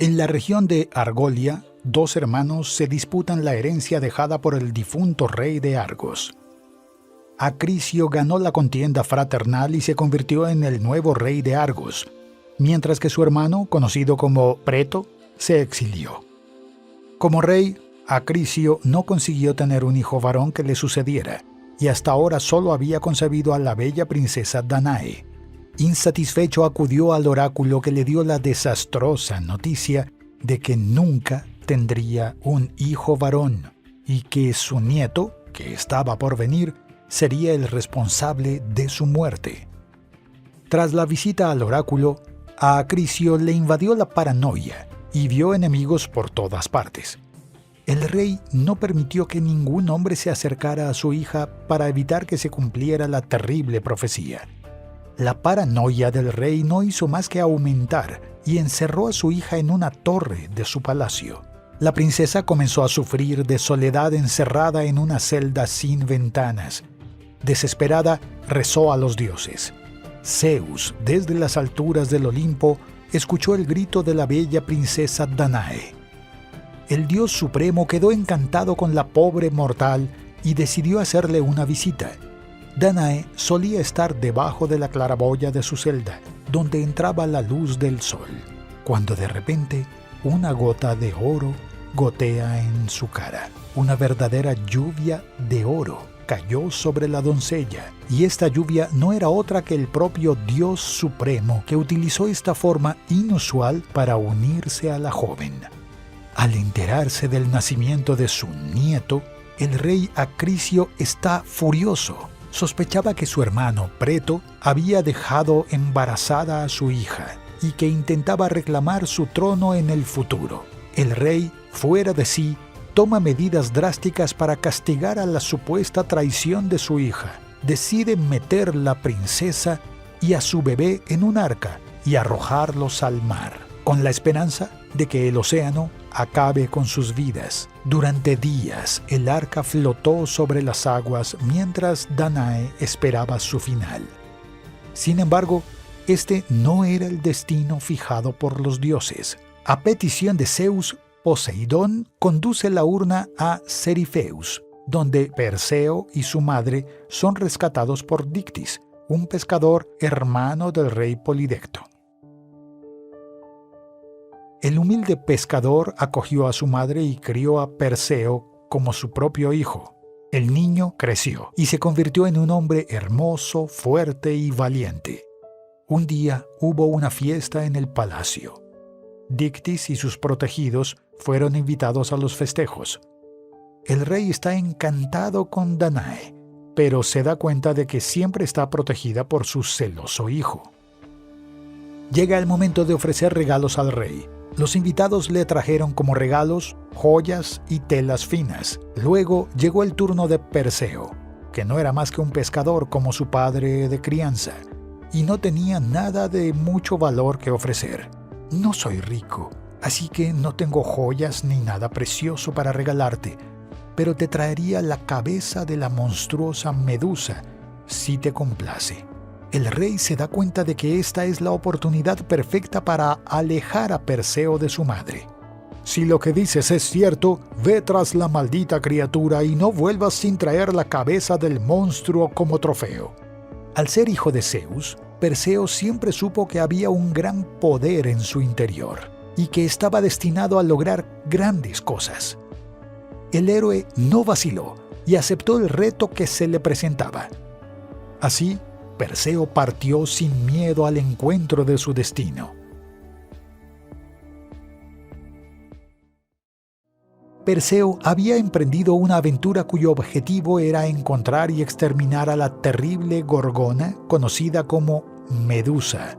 En la región de Argolia, dos hermanos se disputan la herencia dejada por el difunto rey de Argos. Acrisio ganó la contienda fraternal y se convirtió en el nuevo rey de Argos, mientras que su hermano, conocido como Preto, se exilió. Como rey, Acrisio no consiguió tener un hijo varón que le sucediera, y hasta ahora solo había concebido a la bella princesa Danae. Insatisfecho acudió al oráculo, que le dio la desastrosa noticia de que nunca tendría un hijo varón y que su nieto, que estaba por venir, sería el responsable de su muerte. Tras la visita al oráculo, a Acrisio le invadió la paranoia y vio enemigos por todas partes. El rey no permitió que ningún hombre se acercara a su hija para evitar que se cumpliera la terrible profecía. La paranoia del rey no hizo más que aumentar y encerró a su hija en una torre de su palacio. La princesa comenzó a sufrir de soledad encerrada en una celda sin ventanas. Desesperada, rezó a los dioses. Zeus, desde las alturas del Olimpo, escuchó el grito de la bella princesa Danae. El dios supremo quedó encantado con la pobre mortal y decidió hacerle una visita. Danae solía estar debajo de la claraboya de su celda, donde entraba la luz del sol, cuando de repente una gota de oro gotea en su cara. Una verdadera lluvia de oro cayó sobre la doncella, y esta lluvia no era otra que el propio Dios Supremo, que utilizó esta forma inusual para unirse a la joven. Al enterarse del nacimiento de su nieto, el rey Acrisio está furioso. Sospechaba que su hermano Preto había dejado embarazada a su hija y que intentaba reclamar su trono en el futuro. El rey, fuera de sí, toma medidas drásticas para castigar a la supuesta traición de su hija. Decide meter la princesa y a su bebé en un arca y arrojarlos al mar, con la esperanza de que el océano acabe con sus vidas. Durante días, el arca flotó sobre las aguas mientras Danae esperaba su final. Sin embargo, este no era el destino fijado por los dioses. A petición de Zeus, Poseidón conduce la urna a Cerifeus, donde Perseo y su madre son rescatados por Dictys, un pescador hermano del rey Polidecto. El humilde pescador acogió a su madre y crió a Perseo como su propio hijo. El niño creció y se convirtió en un hombre hermoso, fuerte y valiente. Un día hubo una fiesta en el palacio. Dictys y sus protegidos fueron invitados a los festejos. El rey está encantado con Danae, pero se da cuenta de que siempre está protegida por su celoso hijo. Llega el momento de ofrecer regalos al rey. Los invitados le trajeron como regalos joyas y telas finas. Luego llegó el turno de Perseo, que no era más que un pescador como su padre de crianza, y no tenía nada de mucho valor que ofrecer. No soy rico, así que no tengo joyas ni nada precioso para regalarte, pero te traería la cabeza de la monstruosa Medusa, si te complace. El rey se da cuenta de que esta es la oportunidad perfecta para alejar a Perseo de su madre. Si lo que dices es cierto, ve tras la maldita criatura y no vuelvas sin traer la cabeza del monstruo como trofeo. Al ser hijo de Zeus, Perseo siempre supo que había un gran poder en su interior y que estaba destinado a lograr grandes cosas. El héroe no vaciló y aceptó el reto que se le presentaba. Así, Perseo partió sin miedo al encuentro de su destino. Perseo había emprendido una aventura cuyo objetivo era encontrar y exterminar a la terrible gorgona conocida como Medusa.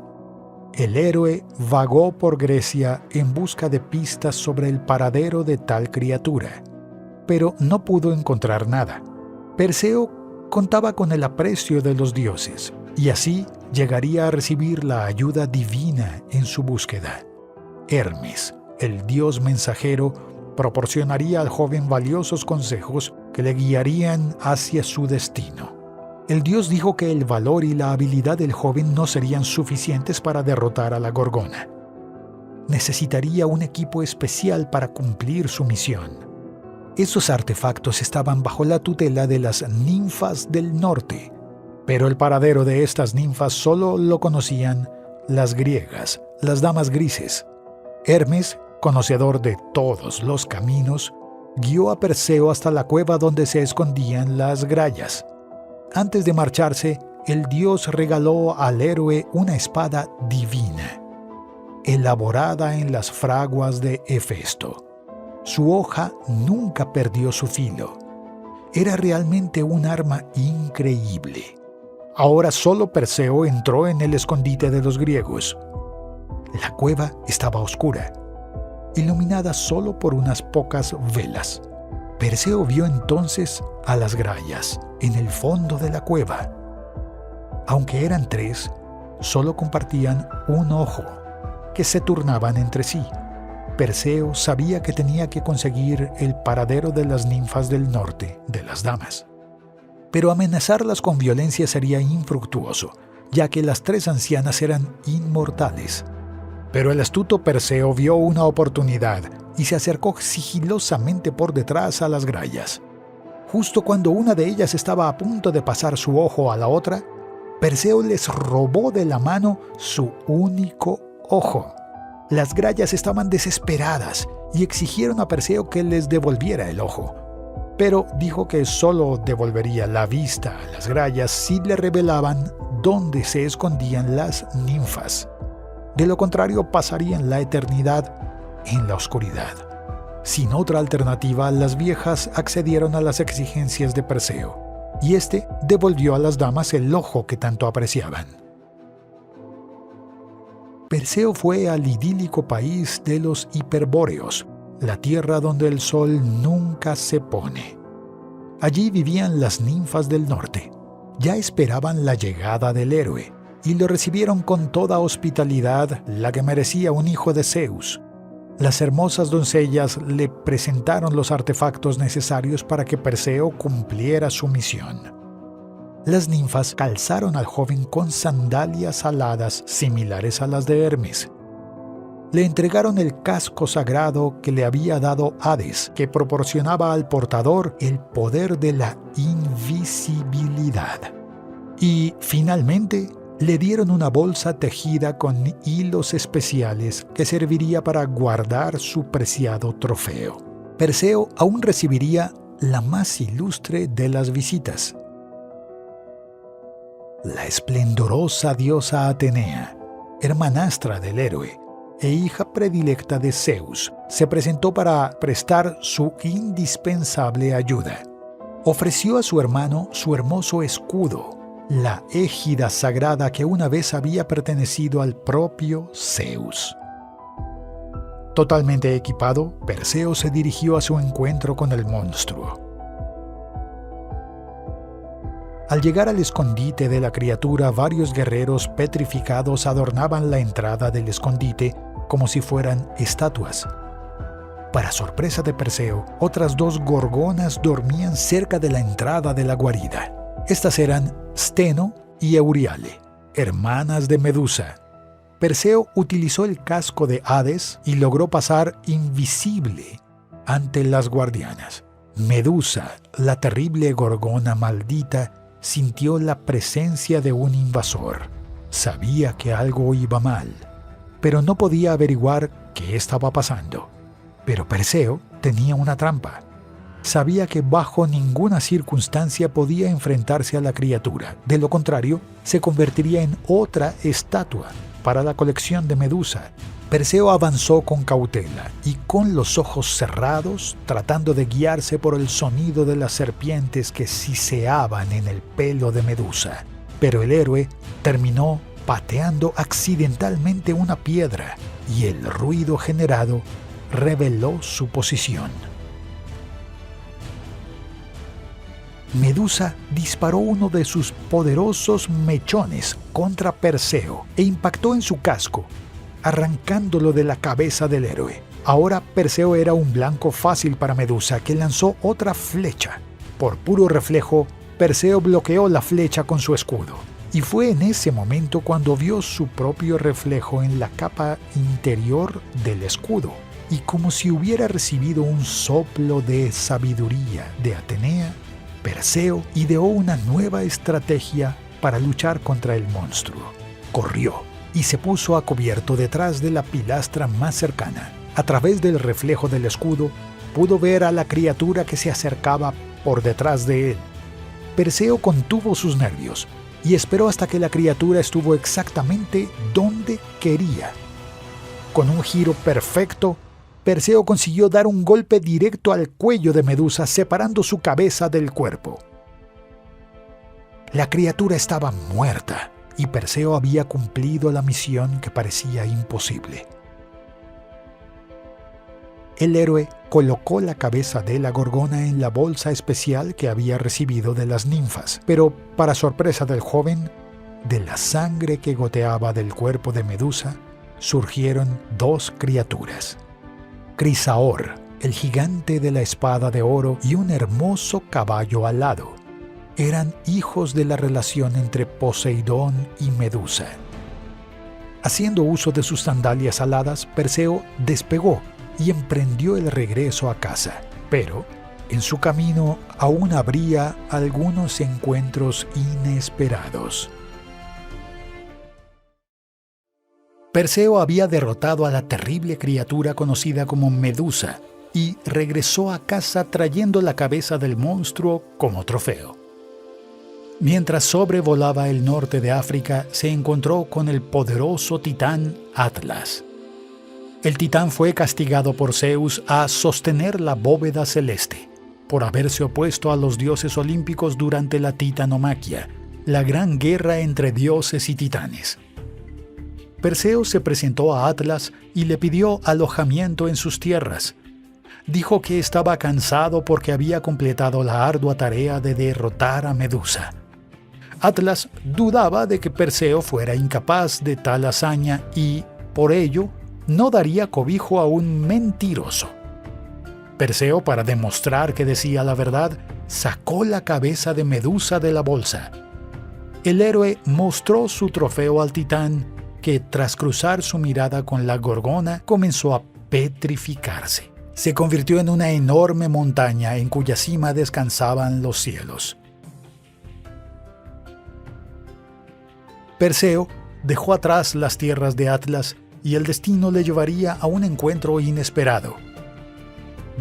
El héroe vagó por Grecia en busca de pistas sobre el paradero de tal criatura, pero no pudo encontrar nada. Perseo contaba con el aprecio de los dioses, y así llegaría a recibir la ayuda divina en su búsqueda. Hermes, el dios mensajero, proporcionaría al joven valiosos consejos que le guiarían hacia su destino. El dios dijo que el valor y la habilidad del joven no serían suficientes para derrotar a la gorgona. necesitaría un equipo especial para cumplir su misión. Esos artefactos estaban bajo la tutela de las ninfas del norte, pero el paradero de estas ninfas solo lo conocían las griegas, las damas grises. Hermes, conocedor de todos los caminos, guió a Perseo hasta la cueva donde se escondían las grallas. Antes de marcharse, el dios regaló al héroe una espada divina, elaborada en las fraguas de Hefesto. Su hoja nunca perdió su filo. Era realmente un arma increíble. Ahora solo Perseo entró en el escondite de los griegos. La cueva estaba oscura, iluminada solo por unas pocas velas. Perseo vio entonces a las grallas en el fondo de la cueva. Aunque eran 3, solo compartían un ojo, que se turnaban entre sí. Perseo sabía que tenía que conseguir el paradero de las ninfas del norte, de las damas. Pero amenazarlas con violencia sería infructuoso, ya que las 3 ancianas eran inmortales. Pero el astuto Perseo vio una oportunidad y se acercó sigilosamente por detrás a las grallas. Justo cuando una de ellas estaba a punto de pasar su ojo a la otra, Perseo les robó de la mano su único ojo. Las grallas estaban desesperadas y exigieron a Perseo que les devolviera el ojo. Pero dijo que solo devolvería la vista a las grallas si le revelaban dónde se escondían las ninfas. De lo contrario, pasarían la eternidad en la oscuridad. Sin otra alternativa, las viejas accedieron a las exigencias de Perseo, y éste devolvió a las damas el ojo que tanto apreciaban. Perseo fue al idílico país de los hiperbóreos, la tierra donde el sol nunca se pone. Allí vivían las ninfas del norte. Ya esperaban la llegada del héroe, y lo recibieron con toda hospitalidad, la que merecía un hijo de Zeus. Las hermosas doncellas le presentaron los artefactos necesarios para que Perseo cumpliera su misión. Las ninfas calzaron al joven con sandalias aladas similares a las de Hermes. Le entregaron el casco sagrado que le había dado Hades, que proporcionaba al portador el poder de la invisibilidad. Y, finalmente, le dieron una bolsa tejida con hilos especiales que serviría para guardar su preciado trofeo. Perseo aún recibiría la más ilustre de las visitas. La esplendorosa diosa Atenea, hermanastra del héroe e hija predilecta de Zeus, se presentó para prestar su indispensable ayuda. Ofreció a su hermano su hermoso escudo, la égida sagrada que una vez había pertenecido al propio Zeus. Totalmente equipado, Perseo se dirigió a su encuentro con el monstruo. Al llegar al escondite de la criatura, varios guerreros petrificados adornaban la entrada del escondite como si fueran estatuas. Para sorpresa de Perseo, otras 2 gorgonas dormían cerca de la entrada de la guarida. Estas eran Steno y Euriale, hermanas de Medusa. Perseo utilizó el casco de Hades y logró pasar invisible ante las guardianas. Medusa, la terrible gorgona maldita, sintió la presencia de un invasor. Sabía que algo iba mal, pero no podía averiguar qué estaba pasando. Pero Perseo tenía una trampa. Sabía que bajo ninguna circunstancia podía enfrentarse a la criatura. De lo contrario, se convertiría en otra estatua para la colección de Medusa. Perseo avanzó con cautela y con los ojos cerrados, tratando de guiarse por el sonido de las serpientes que siseaban en el pelo de Medusa. Pero el héroe terminó pateando accidentalmente una piedra y el ruido generado reveló su posición. Medusa disparó uno de sus poderosos mechones contra Perseo e impactó en su casco, arrancándolo de la cabeza del héroe. Ahora Perseo era un blanco fácil para Medusa, que lanzó otra flecha. Por puro reflejo, Perseo bloqueó la flecha con su escudo, Y fue en ese momento cuando vio su propio reflejo en la capa interior del escudo, y como si hubiera recibido un soplo de sabiduría de Atenea, Perseo ideó una nueva estrategia para luchar contra el monstruo. Corrió y se puso a cubierto detrás de la pilastra más cercana. A través del reflejo del escudo, pudo ver a la criatura que se acercaba por detrás de él. Perseo contuvo sus nervios y esperó hasta que la criatura estuvo exactamente donde quería. Con un giro perfecto, Perseo consiguió dar un golpe directo al cuello de Medusa, separando su cabeza del cuerpo. La criatura estaba muerta y Perseo había cumplido la misión que parecía imposible. El héroe colocó la cabeza de la gorgona en la bolsa especial que había recibido de las ninfas, pero, para sorpresa del joven, de la sangre que goteaba del cuerpo de Medusa, surgieron dos criaturas. Crisaor, el gigante de la espada de oro, y un hermoso caballo alado. Eran hijos de la relación entre Poseidón y Medusa. Haciendo uso de sus sandalias aladas, Perseo despegó y emprendió el regreso a casa. Pero, en su camino aún habría algunos encuentros inesperados. Perseo había derrotado a la terrible criatura conocida como Medusa y regresó a casa trayendo la cabeza del monstruo como trofeo. Mientras sobrevolaba el norte de África, se encontró con el poderoso titán Atlas. El titán fue castigado por Zeus a sostener la bóveda celeste, por haberse opuesto a los dioses olímpicos durante la titanomaquia, la gran guerra entre dioses y titanes. Perseo se presentó a Atlas y le pidió alojamiento en sus tierras. Dijo que estaba cansado porque había completado la ardua tarea de derrotar a Medusa. Atlas dudaba de que Perseo fuera incapaz de tal hazaña y, por ello, no daría cobijo a un mentiroso. Perseo, para demostrar que decía la verdad, sacó la cabeza de Medusa de la bolsa. El héroe mostró su trofeo al titán, que tras cruzar su mirada con la gorgona comenzó a petrificarse. Se convirtió en una enorme montaña en cuya cima descansaban los cielos. Perseo dejó atrás las tierras de Atlas y el destino le llevaría a un encuentro inesperado.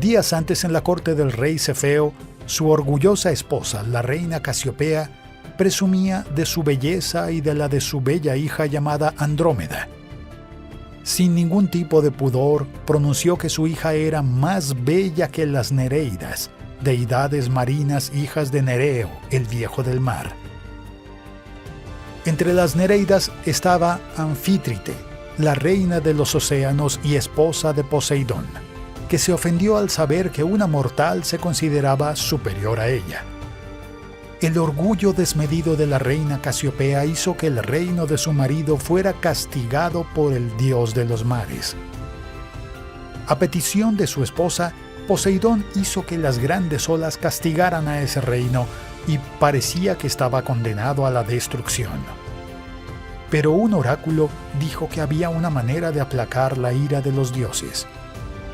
Días antes, en la corte del rey Cefeo, su orgullosa esposa, la reina Casiopea, presumía de su belleza y de la de su bella hija llamada Andrómeda. Sin ningún tipo de pudor, pronunció que su hija era más bella que las Nereidas, deidades marinas hijas de Nereo, el viejo del mar. Entre las Nereidas estaba Anfítrite, la reina de los océanos y esposa de Poseidón, que se ofendió al saber que una mortal se consideraba superior a ella. El orgullo desmedido de la reina Casiopea hizo que el reino de su marido fuera castigado por el dios de los mares. A petición de su esposa, Poseidón hizo que las grandes olas castigaran a ese reino y parecía que estaba condenado a la destrucción. Pero un oráculo dijo que había una manera de aplacar la ira de los dioses.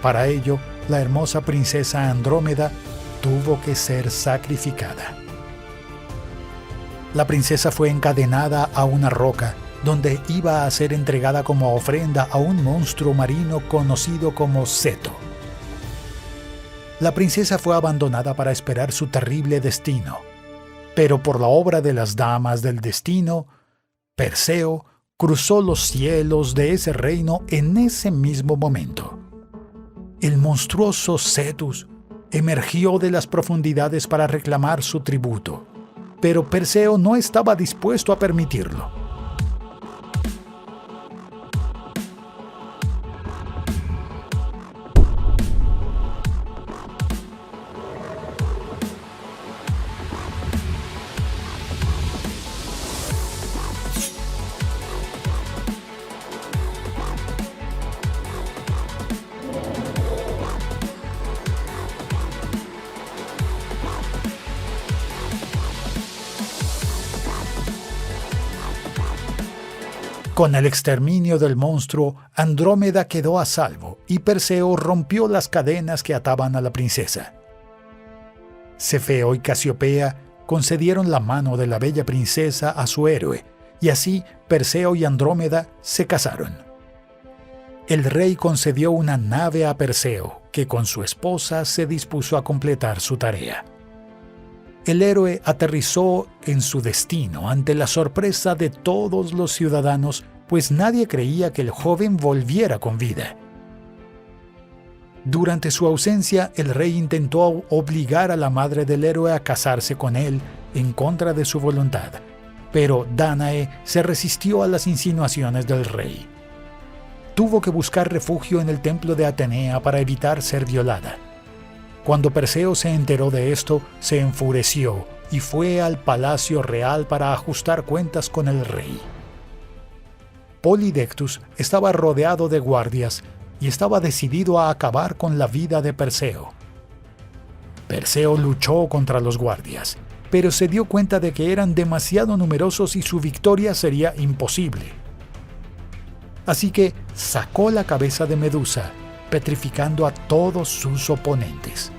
Para ello, la hermosa princesa Andrómeda tuvo que ser sacrificada. La princesa fue encadenada a una roca, donde iba a ser entregada como ofrenda a un monstruo marino conocido como Ceto. La princesa fue abandonada para esperar su terrible destino, pero por la obra de las damas del destino, Perseo cruzó los cielos de ese reino en ese mismo momento. El monstruoso Cetus emergió de las profundidades para reclamar su tributo, pero Perseo no estaba dispuesto a permitirlo. Con el exterminio del monstruo, Andrómeda quedó a salvo y Perseo rompió las cadenas que ataban a la princesa. Cefeo y Casiopea concedieron la mano de la bella princesa a su héroe, y así Perseo y Andrómeda se casaron. El rey concedió una nave a Perseo, que con su esposa se dispuso a completar su tarea. El héroe aterrizó en su destino ante la sorpresa de todos los ciudadanos, pues nadie creía que el joven volviera con vida. Durante su ausencia, el rey intentó obligar a la madre del héroe a casarse con él en contra de su voluntad, pero Dánae se resistió a las insinuaciones del rey. Tuvo que buscar refugio en el templo de Atenea para evitar ser violada. Cuando Perseo se enteró de esto, se enfureció y fue al palacio real para ajustar cuentas con el rey. Polydectus estaba rodeado de guardias y estaba decidido a acabar con la vida de Perseo. Perseo luchó contra los guardias, pero se dio cuenta de que eran demasiado numerosos y su victoria sería imposible. Así que sacó la cabeza de Medusa, petrificando a todos sus oponentes.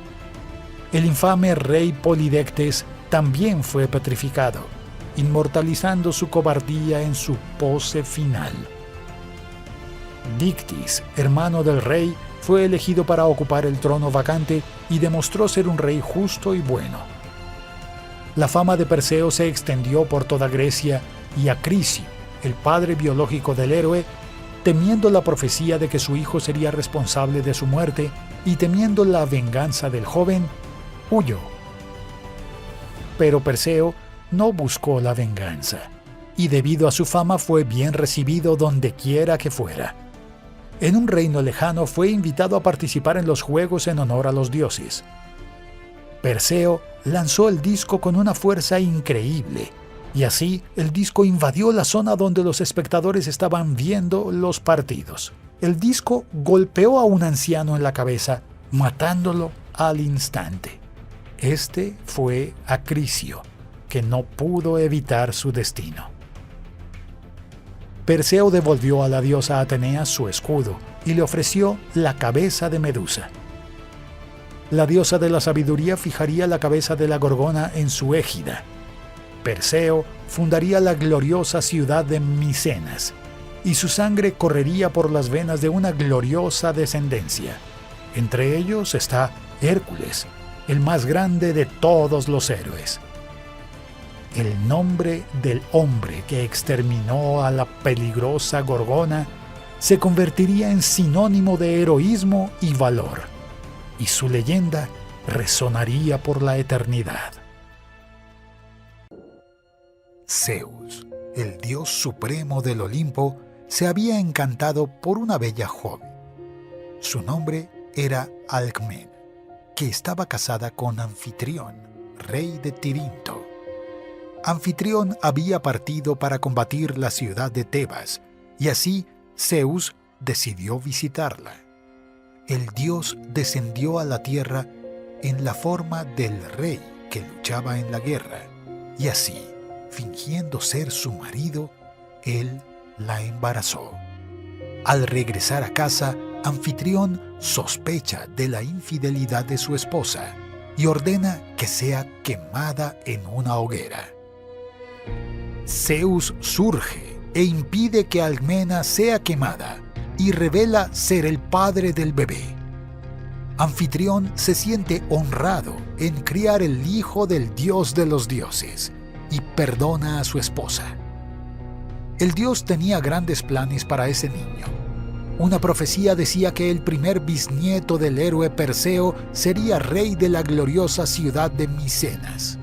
El infame rey Polidectes también fue petrificado, inmortalizando su cobardía en su pose final. Dictys, hermano del rey, fue elegido para ocupar el trono vacante y demostró ser un rey justo y bueno. La fama de Perseo se extendió por toda Grecia y Acrisio, el padre biológico del héroe, temiendo la profecía de que su hijo sería responsable de su muerte y temiendo la venganza del joven, huyó. Pero Perseo no buscó la venganza, y debido a su fama fue bien recibido donde quiera que fuera. En un reino lejano fue invitado a participar en los juegos en honor a los dioses. Perseo lanzó el disco con una fuerza increíble, y así el disco invadió la zona donde los espectadores estaban viendo los partidos. El disco golpeó a un anciano en la cabeza, matándolo al instante. Este fue Acrisio, que no pudo evitar su destino. Perseo devolvió a la diosa Atenea su escudo y le ofreció la cabeza de Medusa. La diosa de la sabiduría fijaría la cabeza de la Gorgona en su égida. Perseo fundaría la gloriosa ciudad de Micenas, y su sangre correría por las venas de una gloriosa descendencia. Entre ellos está Hércules, el más grande de todos los héroes. El nombre del hombre que exterminó a la peligrosa Gorgona se convertiría en sinónimo de heroísmo y valor, y su leyenda resonaría por la eternidad. Zeus, el dios supremo del Olimpo, se había encantado por una bella joven. Su nombre era Alcmena, que estaba casada con Anfitrión, rey de Tirinto. Anfitrión había partido para combatir la ciudad de Tebas, y así Zeus decidió visitarla. El dios descendió a la tierra en la forma del rey que luchaba en la guerra, y así, fingiendo ser su marido, él la embarazó. Al regresar a casa, Anfitrión sospecha de la infidelidad de su esposa y ordena que sea quemada en una hoguera. Zeus surge e impide que Alcmena sea quemada y revela ser el padre del bebé. Anfitrión se siente honrado en criar el hijo del dios de los dioses y perdona a su esposa. El dios tenía grandes planes para ese niño. Una profecía decía que el primer bisnieto del héroe Perseo sería rey de la gloriosa ciudad de Micenas.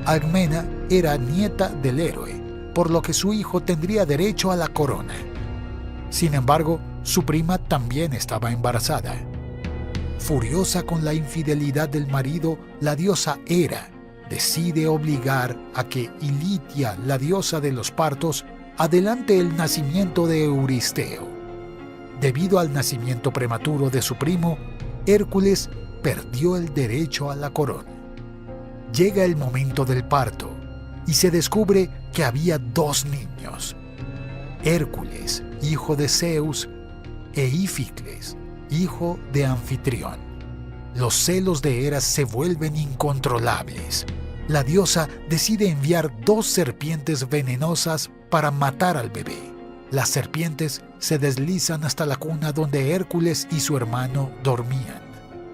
Alcmena era nieta del héroe, por lo que su hijo tendría derecho a la corona. Sin embargo, su prima también estaba embarazada. Furiosa con la infidelidad del marido, la diosa Hera decide obligar a que Ilitia, la diosa de los partos, adelante el nacimiento de Euristeo. Debido al nacimiento prematuro de su primo, Hércules perdió el derecho a la corona. Llega el momento del parto y se descubre que había 2 niños. Hércules, hijo de Zeus, e Íficles, hijo de Anfitrión. Los celos de Hera se vuelven incontrolables. La diosa decide enviar 2 serpientes venenosas para matar al bebé. Las serpientes se deslizan hasta la cuna donde Hércules y su hermano dormían.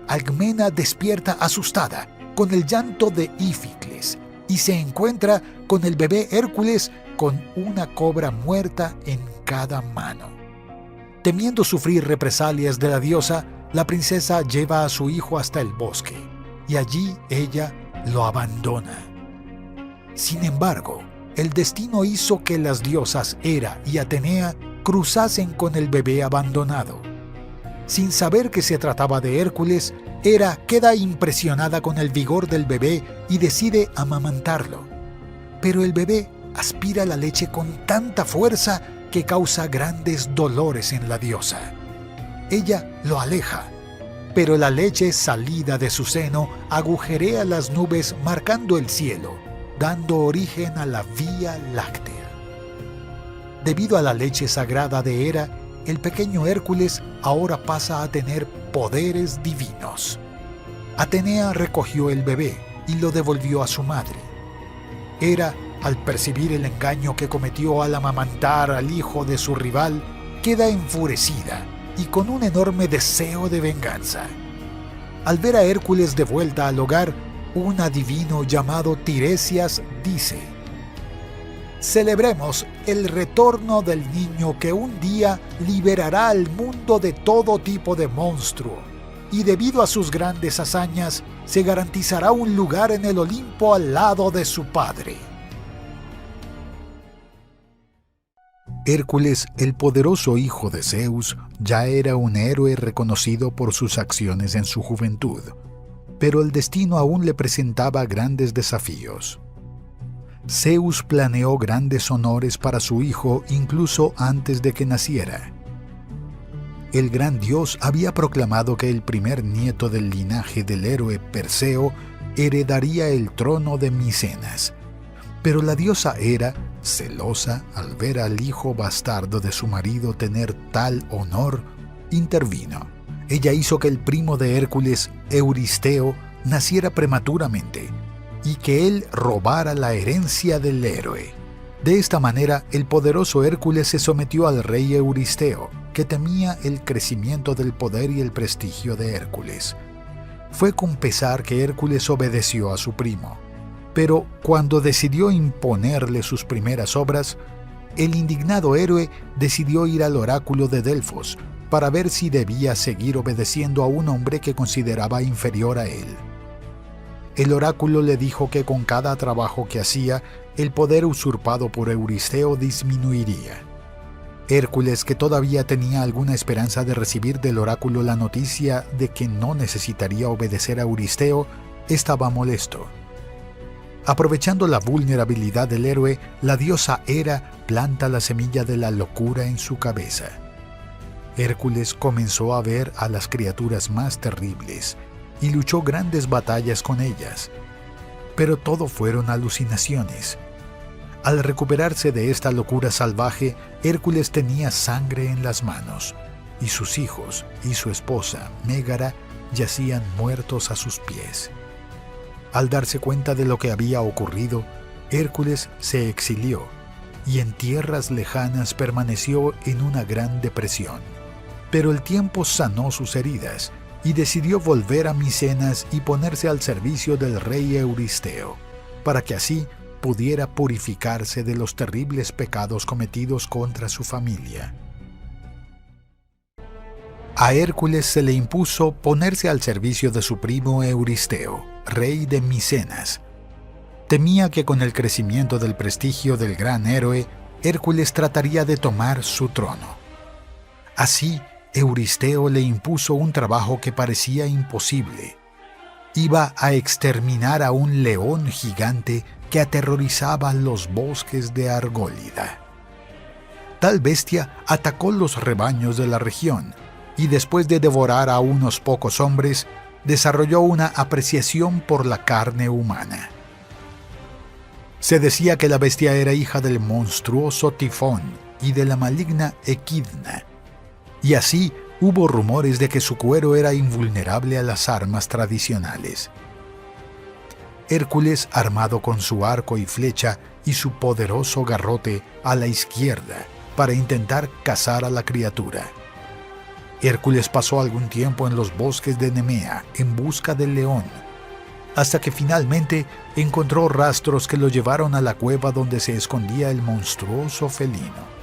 Alcmena despierta asustada con el llanto de Íficles y se encuentra con el bebé Hércules con una cobra muerta en cada mano. Temiendo sufrir represalias de la diosa, la princesa lleva a su hijo hasta el bosque y allí ella lo abandona. Sin embargo, el destino hizo que las diosas Hera y Atenea cruzasen con el bebé abandonado. Sin saber que se trataba de Hércules, Hera queda impresionada con el vigor del bebé y decide amamantarlo. Pero el bebé aspira la leche con tanta fuerza que causa grandes dolores en la diosa. Ella lo aleja, pero la leche salida de su seno agujerea las nubes marcando el cielo, dando origen a la Vía Láctea. Debido a la leche sagrada de Hera, el pequeño Hércules ahora pasa a tener poderes divinos. Atenea recogió el bebé y lo devolvió a su madre. Hera, al percibir el engaño que cometió al amamantar al hijo de su rival, queda enfurecida y con un enorme deseo de venganza. Al ver a Hércules de vuelta al hogar, un adivino llamado Tiresias dice: «Celebremos el retorno del niño que un día liberará al mundo de todo tipo de monstruo, y debido a sus grandes hazañas, se garantizará un lugar en el Olimpo al lado de su padre». Hércules, el poderoso hijo de Zeus, ya era un héroe reconocido por sus acciones en su juventud, pero el destino aún le presentaba grandes desafíos. Zeus planeó grandes honores para su hijo incluso antes de que naciera. El gran dios había proclamado que el primer nieto del linaje del héroe Perseo heredaría el trono de Micenas, pero la diosa Hera, celosa al ver al hijo bastardo de su marido tener tal honor, intervino. Ella hizo que el primo de Hércules, Euristeo, naciera prematuramente y que él robara la herencia del héroe. De esta manera, el poderoso Hércules se sometió al rey Euristeo, que temía el crecimiento del poder y el prestigio de Hércules. Fue con pesar que Hércules obedeció a su primo. Pero cuando decidió imponerle sus primeras obras, el indignado héroe decidió ir al oráculo de Delfos para ver si debía seguir obedeciendo a un hombre que consideraba inferior a él. El oráculo le dijo que con cada trabajo que hacía, el poder usurpado por Euristeo disminuiría. Hércules, que todavía tenía alguna esperanza de recibir del oráculo la noticia de que no necesitaría obedecer a Euristeo, estaba molesto. Aprovechando la vulnerabilidad del héroe, la diosa Hera planta la semilla de la locura en su cabeza. Hércules comenzó a ver a las criaturas más terribles y luchó grandes batallas con ellas. Pero todo fueron alucinaciones. Al recuperarse de esta locura salvaje, Hércules tenía sangre en las manos, y sus hijos y su esposa, Mégara, yacían muertos a sus pies. Al darse cuenta de lo que había ocurrido, Hércules se exilió y en tierras lejanas permaneció en una gran depresión. Pero el tiempo sanó sus heridas y decidió volver a Micenas y ponerse al servicio del rey Euristeo, para que así pudiera purificarse de los terribles pecados cometidos contra su familia. A Hércules se le impuso ponerse al servicio de su primo Euristeo, rey de Micenas. Temía que con el crecimiento del prestigio del gran héroe, Hércules trataría de tomar su trono. Así, Euristeo le impuso un trabajo que parecía imposible. Iba a exterminar a un león gigante que aterrorizaba los bosques de Argólida. Tal bestia atacó los rebaños de la región y después de devorar a unos pocos hombres, desarrolló una apreciación por la carne humana. Se decía que la bestia era hija del monstruoso Tifón, y de la maligna Equidna. Y así hubo rumores de que su cuero era invulnerable a las armas tradicionales. Hércules, armado con su arco y flecha y su poderoso garrote a la izquierda para intentar cazar a la criatura. Hércules pasó algún tiempo en los bosques de Nemea en busca del león, hasta que finalmente encontró rastros que lo llevaron a la cueva donde se escondía el monstruoso felino.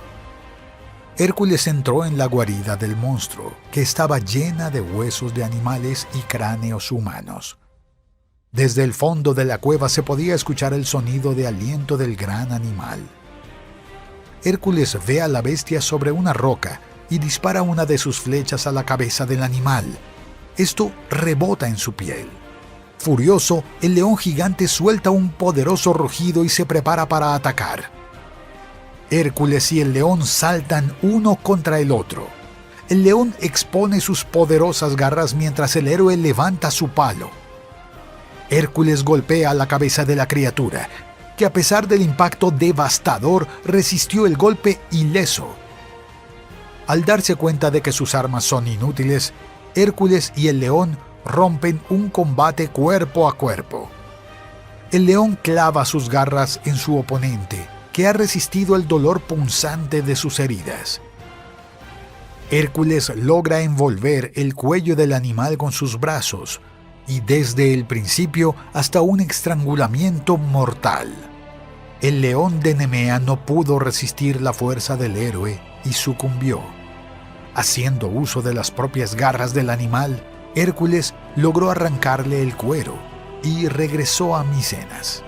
Hércules entró en la guarida del monstruo, que estaba llena de huesos de animales y cráneos humanos. Desde el fondo de la cueva se podía escuchar el sonido de aliento del gran animal. Hércules ve a la bestia sobre una roca y dispara una de sus flechas a la cabeza del animal. Esto rebota en su piel. Furioso, el león gigante suelta un poderoso rugido y se prepara para atacar. Hércules y el león saltan uno contra el otro. El león expone sus poderosas garras mientras el héroe levanta su palo. Hércules golpea la cabeza de la criatura, que a pesar del impacto devastador resistió el golpe ileso. Al darse cuenta de que sus armas son inútiles, Hércules y el león rompen un combate cuerpo a cuerpo. El león clava sus garras en su oponente, que ha resistido el dolor punzante de sus heridas. Hércules logra envolver el cuello del animal con sus brazos, y desde el principio hasta un estrangulamiento mortal. El león de Nemea no pudo resistir la fuerza del héroe y sucumbió. Haciendo uso de las propias garras del animal, Hércules logró arrancarle el cuero y regresó a Micenas.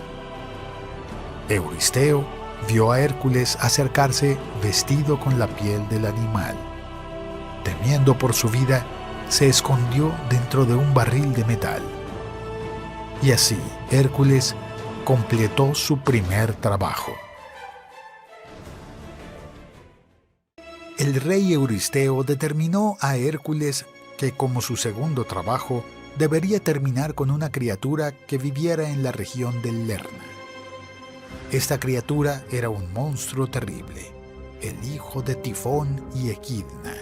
Euristeo vio a Hércules acercarse vestido con la piel del animal. Temiendo por su vida, se escondió dentro de un barril de metal. Y así, Hércules completó su primer trabajo. El rey Euristeo determinó a Hércules que, como su segundo trabajo, debería terminar con una criatura que viviera en la región del Lerna. Esta criatura era un monstruo terrible, el hijo de Tifón y Equidna,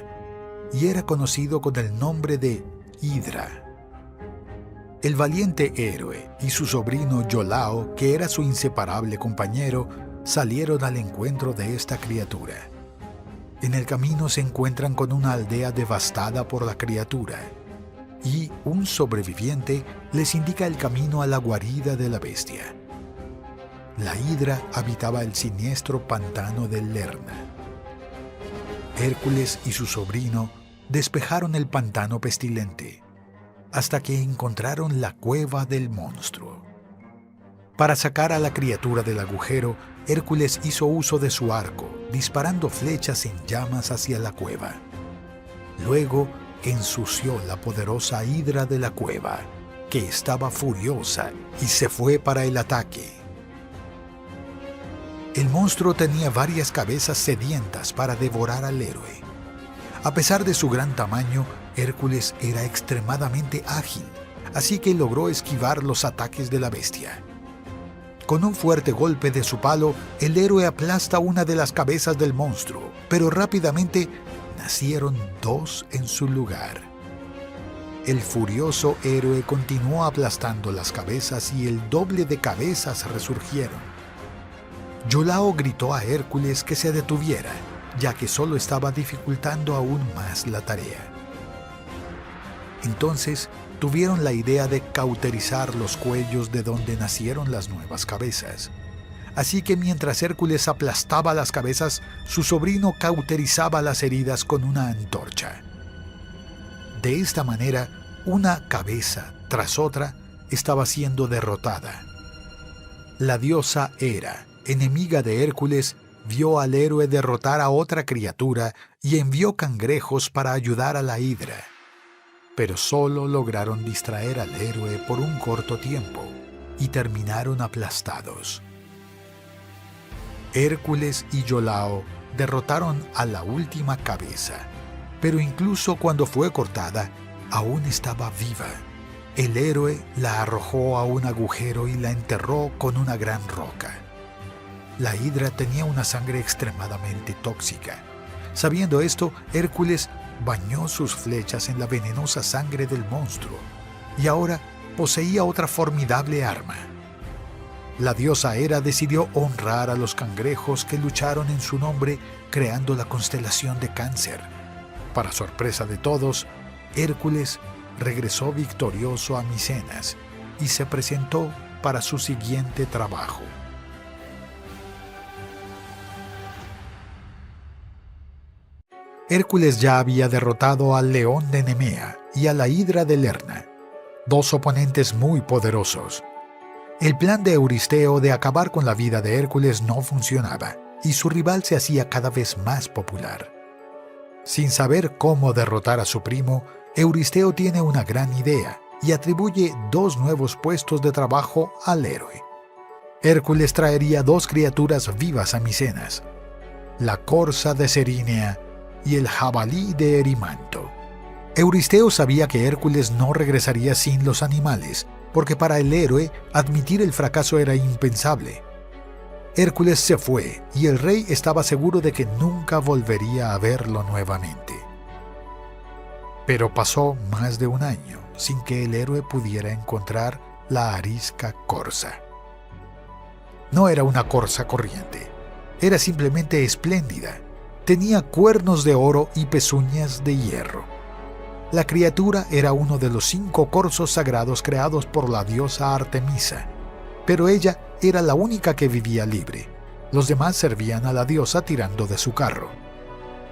y era conocido con el nombre de Hidra. El valiente héroe y su sobrino Iolao, que era su inseparable compañero, salieron al encuentro de esta criatura. En el camino se encuentran con una aldea devastada por la criatura, y un sobreviviente les indica el camino a la guarida de la bestia. La Hidra habitaba el siniestro pantano del Lerna. Hércules y su sobrino despejaron el pantano pestilente, hasta que encontraron la cueva del monstruo. Para sacar a la criatura del agujero, Hércules hizo uso de su arco, disparando flechas en llamas hacia la cueva. Luego ensució la poderosa Hidra de la cueva, que estaba furiosa y se fue para el ataque. El monstruo tenía varias cabezas sedientas para devorar al héroe. A pesar de su gran tamaño, Hércules era extremadamente ágil, así que logró esquivar los ataques de la bestia. Con un fuerte golpe de su palo, el héroe aplasta una de las cabezas del monstruo, pero rápidamente nacieron dos en su lugar. El furioso héroe continuó aplastando las cabezas y el doble de cabezas resurgieron. Iolao gritó a Hércules que se detuviera, ya que solo estaba dificultando aún más la tarea. Entonces tuvieron la idea de cauterizar los cuellos de donde nacieron las nuevas cabezas. Así que mientras Hércules aplastaba las cabezas, su sobrino cauterizaba las heridas con una antorcha. De esta manera, una cabeza tras otra estaba siendo derrotada. La diosa Hera, enemiga de Hércules, vio al héroe derrotar a otra criatura y envió cangrejos para ayudar a la Hidra. Pero solo lograron distraer al héroe por un corto tiempo y terminaron aplastados. Hércules y Iolao derrotaron a la última cabeza, pero incluso cuando fue cortada, aún estaba viva. El héroe la arrojó a un agujero y la enterró con una gran roca. La hidra tenía una sangre extremadamente tóxica. Sabiendo esto, Hércules bañó sus flechas en la venenosa sangre del monstruo y ahora poseía otra formidable arma. La diosa Hera decidió honrar a los cangrejos que lucharon en su nombre, creando la constelación de Cáncer. Para sorpresa de todos, Hércules regresó victorioso a Micenas y se presentó para su siguiente trabajo. Hércules ya había derrotado al león de Nemea y a la hidra de Lerna, dos oponentes muy poderosos. El plan de Euristeo de acabar con la vida de Hércules no funcionaba y su rival se hacía cada vez más popular. Sin saber cómo derrotar a su primo, Euristeo tiene una gran idea y atribuye 2 nuevos puestos de trabajo al héroe. Hércules traería 2 criaturas vivas a Micenas, la corza de Cerínea y el jabalí de Erimanto. Euristeo sabía que Hércules no regresaría sin los animales, porque para el héroe admitir el fracaso era impensable. Hércules se fue y el rey estaba seguro de que nunca volvería a verlo nuevamente. Pero pasó más de un año sin que el héroe pudiera encontrar la arisca corza. No era una corza corriente, era simplemente espléndida. Tenía cuernos de oro y pezuñas de hierro. La criatura era uno de los 5 corzos sagrados creados por la diosa Artemisa, pero ella era la única que vivía libre. Los demás servían a la diosa tirando de su carro.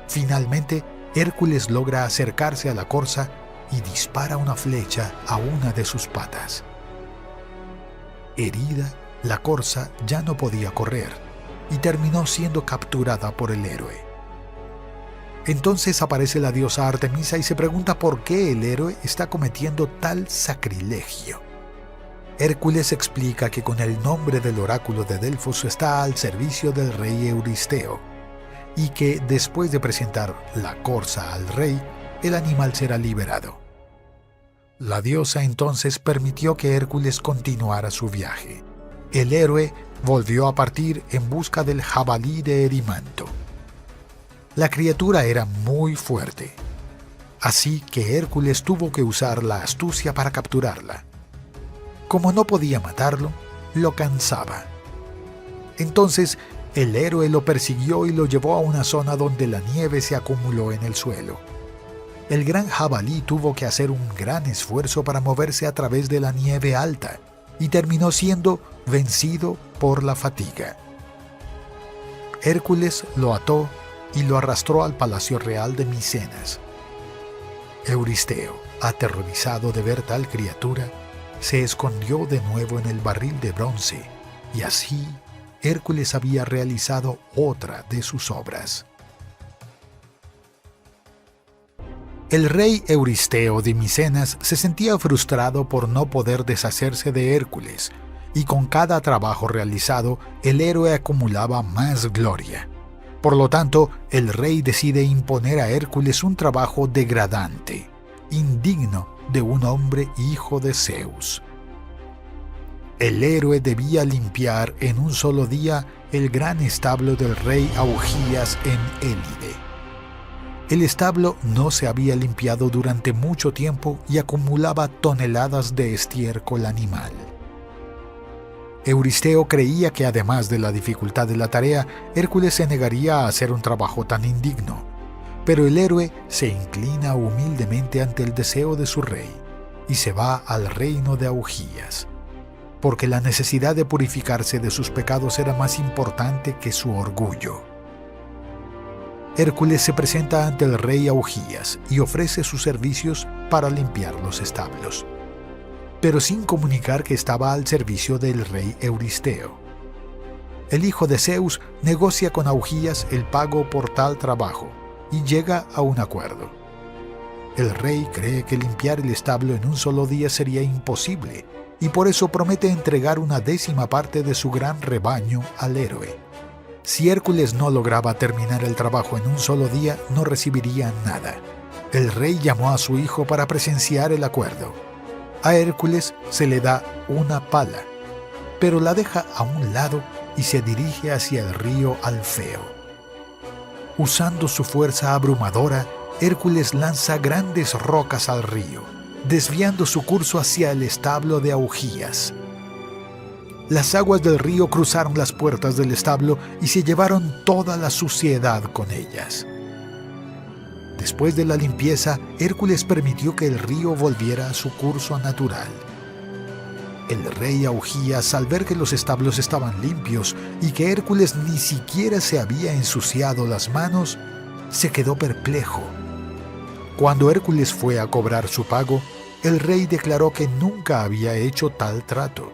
Finalmente, Hércules logra acercarse a la corza y dispara una flecha a una de sus patas. Herida, la corza ya no podía correr y terminó siendo capturada por el héroe. Entonces aparece la diosa Artemisa y se pregunta por qué el héroe está cometiendo tal sacrilegio. Hércules explica que con el nombre del oráculo de Delfos está al servicio del rey Euristeo y que después de presentar la corza al rey, el animal será liberado. La diosa entonces permitió que Hércules continuara su viaje. El héroe volvió a partir en busca del jabalí de Erimanto. La criatura era muy fuerte, así que Hércules tuvo que usar la astucia para capturarla. Como no podía matarlo, lo cansaba. Entonces, el héroe lo persiguió y lo llevó a una zona donde la nieve se acumuló en el suelo. El gran jabalí tuvo que hacer un gran esfuerzo para moverse a través de la nieve alta y terminó siendo vencido por la fatiga. Hércules lo ató y lo arrastró al palacio real de Micenas. Euristeo, aterrorizado de ver tal criatura, se escondió de nuevo en el barril de bronce, y así Hércules había realizado otra de sus obras. El rey Euristeo de Micenas se sentía frustrado por no poder deshacerse de Hércules, y con cada trabajo realizado, el héroe acumulaba más gloria. Por lo tanto, el rey decide imponer a Hércules un trabajo degradante, indigno de un hombre hijo de Zeus. El héroe debía limpiar en un solo día el gran establo del rey Augías en Élide. El establo no se había limpiado durante mucho tiempo y acumulaba toneladas de estiércol animal. Euristeo creía que además de la dificultad de la tarea, Hércules se negaría a hacer un trabajo tan indigno. Pero el héroe se inclina humildemente ante el deseo de su rey y se va al reino de Augías, porque la necesidad de purificarse de sus pecados era más importante que su orgullo. Hércules se presenta ante el rey Augías y ofrece sus servicios para limpiar los establos, pero sin comunicar que estaba al servicio del rey Euristeo. El hijo de Zeus negocia con Augías el pago por tal trabajo y llega a un acuerdo. El rey cree que limpiar el establo en un solo día sería imposible y por eso promete entregar una 10ª parte de su gran rebaño al héroe. Si Hércules no lograba terminar el trabajo en un solo día, no recibiría nada. El rey llamó a su hijo para presenciar el acuerdo. A Hércules se le da una pala, pero la deja a un lado y se dirige hacia el río Alfeo. Usando su fuerza abrumadora, Hércules lanza grandes rocas al río, desviando su curso hacia el establo de Augías. Las aguas del río cruzaron las puertas del establo y se llevaron toda la suciedad con ellas. Después de la limpieza, Hércules permitió que el río volviera a su curso natural. El rey Augías, al ver que los establos estaban limpios y que Hércules ni siquiera se había ensuciado las manos, se quedó perplejo. Cuando Hércules fue a cobrar su pago, el rey declaró que nunca había hecho tal trato.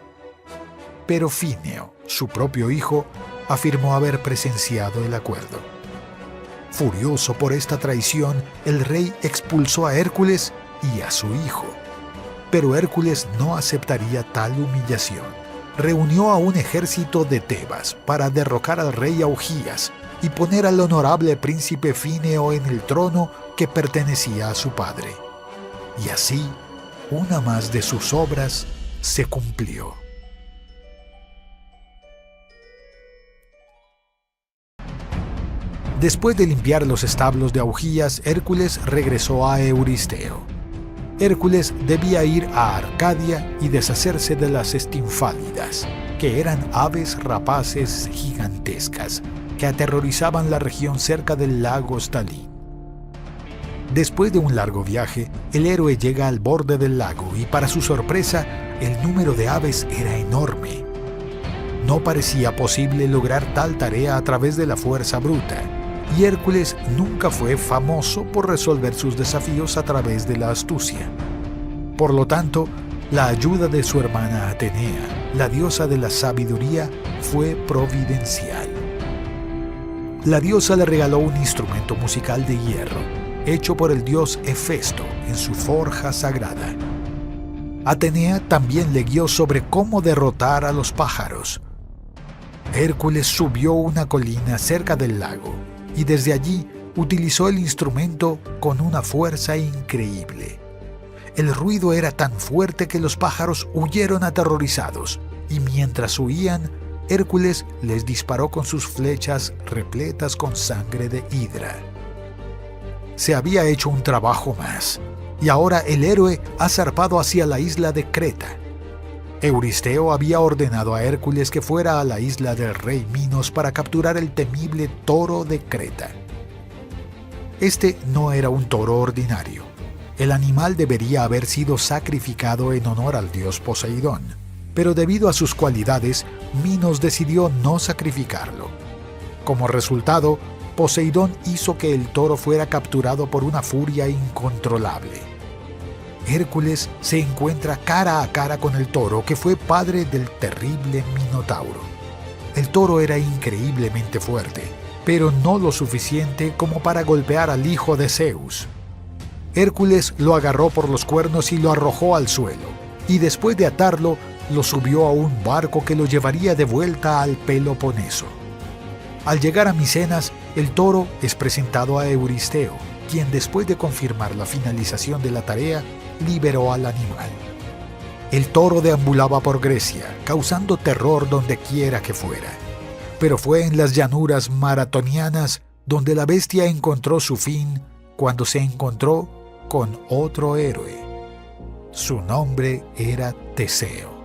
Pero Fineo, su propio hijo, afirmó haber presenciado el acuerdo. Furioso por esta traición, el rey expulsó a Hércules y a su hijo. Pero Hércules no aceptaría tal humillación. Reunió a un ejército de Tebas para derrocar al rey Augías y poner al honorable príncipe Fineo en el trono que pertenecía a su padre. Y así, una más de sus obras se cumplió. Después de limpiar los establos de Augías, Hércules regresó a Euristeo. Hércules debía ir a Arcadia y deshacerse de las estinfálidas, que eran aves rapaces gigantescas que aterrorizaban la región cerca del lago Stalin. Después de un largo viaje, el héroe llega al borde del lago y, para su sorpresa, el número de aves era enorme. No parecía posible lograr tal tarea a través de la fuerza bruta, y Hércules nunca fue famoso por resolver sus desafíos a través de la astucia. Por lo tanto, la ayuda de su hermana Atenea, la diosa de la sabiduría, fue providencial. La diosa le regaló un instrumento musical de hierro, hecho por el dios Hefesto en su forja sagrada. Atenea también le guió sobre cómo derrotar a los pájaros. Hércules subió una colina cerca del lago y desde allí utilizó el instrumento con una fuerza increíble. El ruido era tan fuerte que los pájaros huyeron aterrorizados, y mientras huían, Hércules les disparó con sus flechas repletas con sangre de hidra. Se había hecho un trabajo más, y ahora el héroe ha zarpado hacia la isla de Creta. Euristeo había ordenado a Hércules que fuera a la isla del rey Minos para capturar el temible toro de Creta. Este no era un toro ordinario. El animal debería haber sido sacrificado en honor al dios Poseidón, pero debido a sus cualidades, Minos decidió no sacrificarlo. Como resultado, Poseidón hizo que el toro fuera capturado por una furia incontrolable. Hércules se encuentra cara a cara con el toro, que fue padre del terrible Minotauro. El toro era increíblemente fuerte, pero no lo suficiente como para golpear al hijo de Zeus. Hércules lo agarró por los cuernos y lo arrojó al suelo, y después de atarlo, lo subió a un barco que lo llevaría de vuelta al Peloponeso. Al llegar a Micenas, el toro es presentado a Euristeo, quien, después de confirmar la finalización de la tarea, liberó al animal. El toro deambulaba por Grecia, causando terror donde quiera que fuera. Pero fue en las llanuras maratonianas donde la bestia encontró su fin cuando se encontró con otro héroe. Su nombre era Teseo.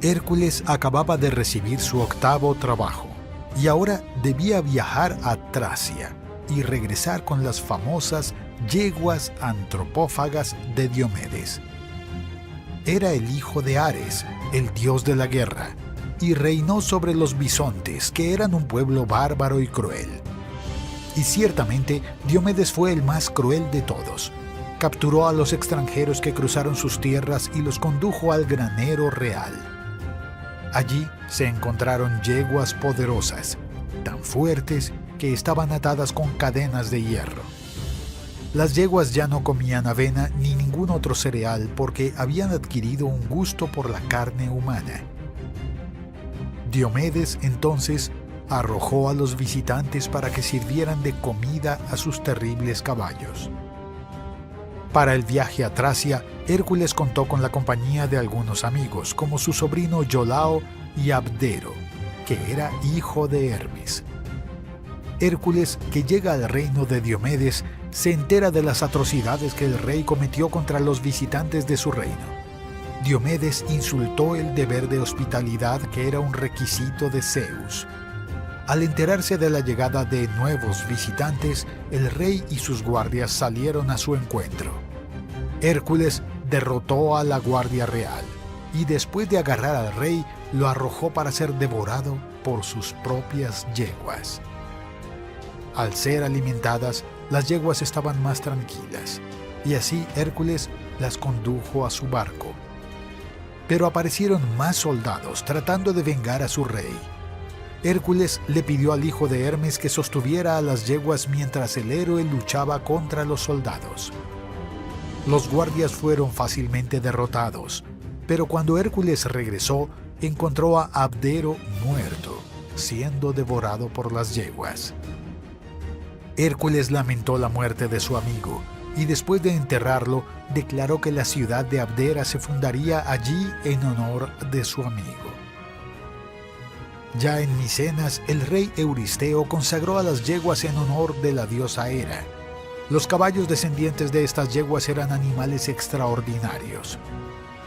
Hércules acababa de recibir su octavo trabajo y ahora debía viajar a Tracia y regresar con las famosas yeguas antropófagas de Diomedes. Era el hijo de Ares, el dios de la guerra, y reinó sobre los bisontes, que eran un pueblo bárbaro y cruel. Y ciertamente Diomedes fue el más cruel de todos. Capturó a los extranjeros que cruzaron sus tierras y los condujo al granero real. Allí se encontraron yeguas poderosas, tan fuertes que estaban atadas con cadenas de hierro. Las yeguas ya no comían avena ni ningún otro cereal porque habían adquirido un gusto por la carne humana. Diomedes entonces arrojó a los visitantes para que sirvieran de comida a sus terribles caballos. Para el viaje a Tracia, Hércules contó con la compañía de algunos amigos, como su sobrino Iolao y Abdero, que era hijo de Hermes. Hércules, que llega al reino de Diomedes, se entera de las atrocidades que el rey cometió contra los visitantes de su reino. Diomedes insultó el deber de hospitalidad que era un requisito de Zeus. Al enterarse de la llegada de nuevos visitantes, el rey y sus guardias salieron a su encuentro. Hércules derrotó a la guardia real y después de agarrar al rey, lo arrojó para ser devorado por sus propias yeguas. Al ser alimentadas, las yeguas estaban más tranquilas, y así Hércules las condujo a su barco. Pero aparecieron más soldados tratando de vengar a su rey. Hércules le pidió al hijo de Hermes que sostuviera a las yeguas mientras el héroe luchaba contra los soldados. Los guardias fueron fácilmente derrotados, pero cuando Hércules regresó, encontró a Abdero muerto, siendo devorado por las yeguas. Hércules lamentó la muerte de su amigo y después de enterrarlo, declaró que la ciudad de Abdera se fundaría allí en honor de su amigo. Ya en Micenas, el rey Euristeo consagró a las yeguas en honor de la diosa Hera. Los caballos descendientes de estas yeguas eran animales extraordinarios.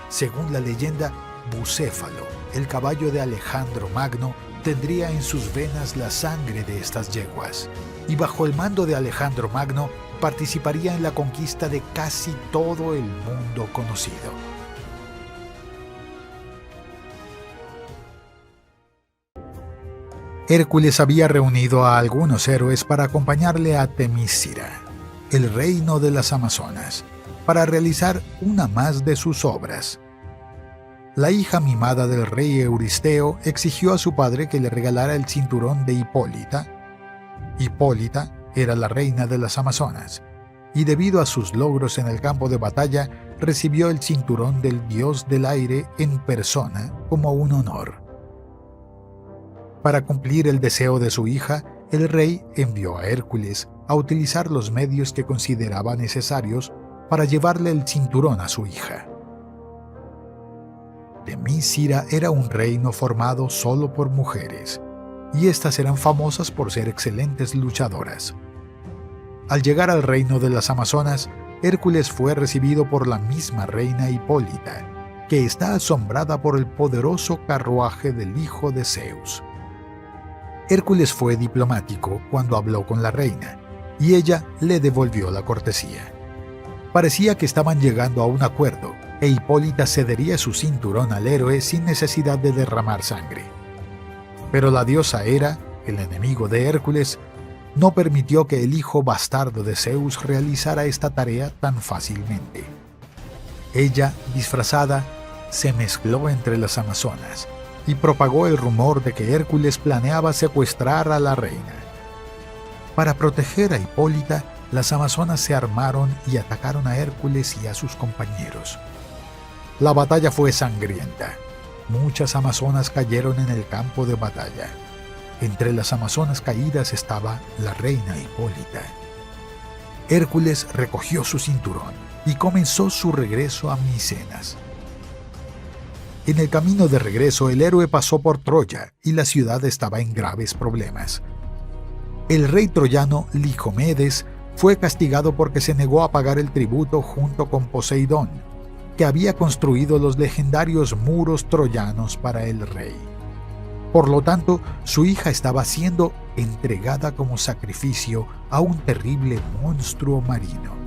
Según la leyenda, Bucéfalo, el caballo de Alejandro Magno, tendría en sus venas la sangre de estas yeguas, y bajo el mando de Alejandro Magno participaría en la conquista de casi todo el mundo conocido. Hércules había reunido a algunos héroes para acompañarle a Temícira, el reino de las Amazonas, para realizar una más de sus obras. La hija mimada del rey Euristeo exigió a su padre que le regalara el cinturón de Hipólita. Hipólita era la reina de las Amazonas, y debido a sus logros en el campo de batalla, recibió el cinturón del dios del aire en persona como un honor. Para cumplir el deseo de su hija, el rey envió a Hércules a utilizar los medios que consideraba necesarios para llevarle el cinturón a su hija. Temícira era un reino formado solo por mujeres, y éstas eran famosas por ser excelentes luchadoras. Al llegar al reino de las Amazonas, Hércules fue recibido por la misma reina Hipólita, que está asombrada por el poderoso carruaje del hijo de Zeus. Hércules fue diplomático cuando habló con la reina, y ella le devolvió la cortesía. Parecía que estaban llegando a un acuerdo, e Hipólita cedería su cinturón al héroe sin necesidad de derramar sangre. Pero la diosa Hera, el enemigo de Hércules, no permitió que el hijo bastardo de Zeus realizara esta tarea tan fácilmente. Ella, disfrazada, se mezcló entre las amazonas y propagó el rumor de que Hércules planeaba secuestrar a la reina. Para proteger a Hipólita, las amazonas se armaron y atacaron a Hércules y a sus compañeros. La batalla fue sangrienta. Muchas amazonas cayeron en el campo de batalla. Entre las amazonas caídas estaba la reina Hipólita. Hércules recogió su cinturón y comenzó su regreso a Micenas. En el camino de regreso, el héroe pasó por Troya y la ciudad estaba en graves problemas. El rey troyano Licomedes fue castigado porque se negó a pagar el tributo junto con Poseidón, que había construido los legendarios muros troyanos para el rey. Por lo tanto, su hija estaba siendo entregada como sacrificio a un terrible monstruo marino.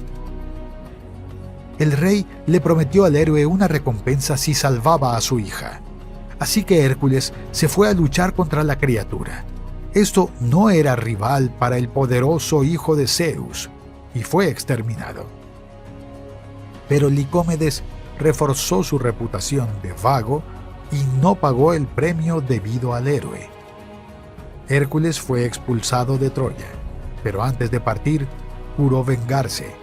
El rey le prometió al héroe una recompensa si salvaba a su hija. Así que Hércules se fue a luchar contra la criatura. Esto no era rival para el poderoso hijo de Zeus, y fue exterminado. Pero Licómedes reforzó su reputación de vago y no pagó el premio debido al héroe. Hércules fue expulsado de Troya, pero antes de partir, juró vengarse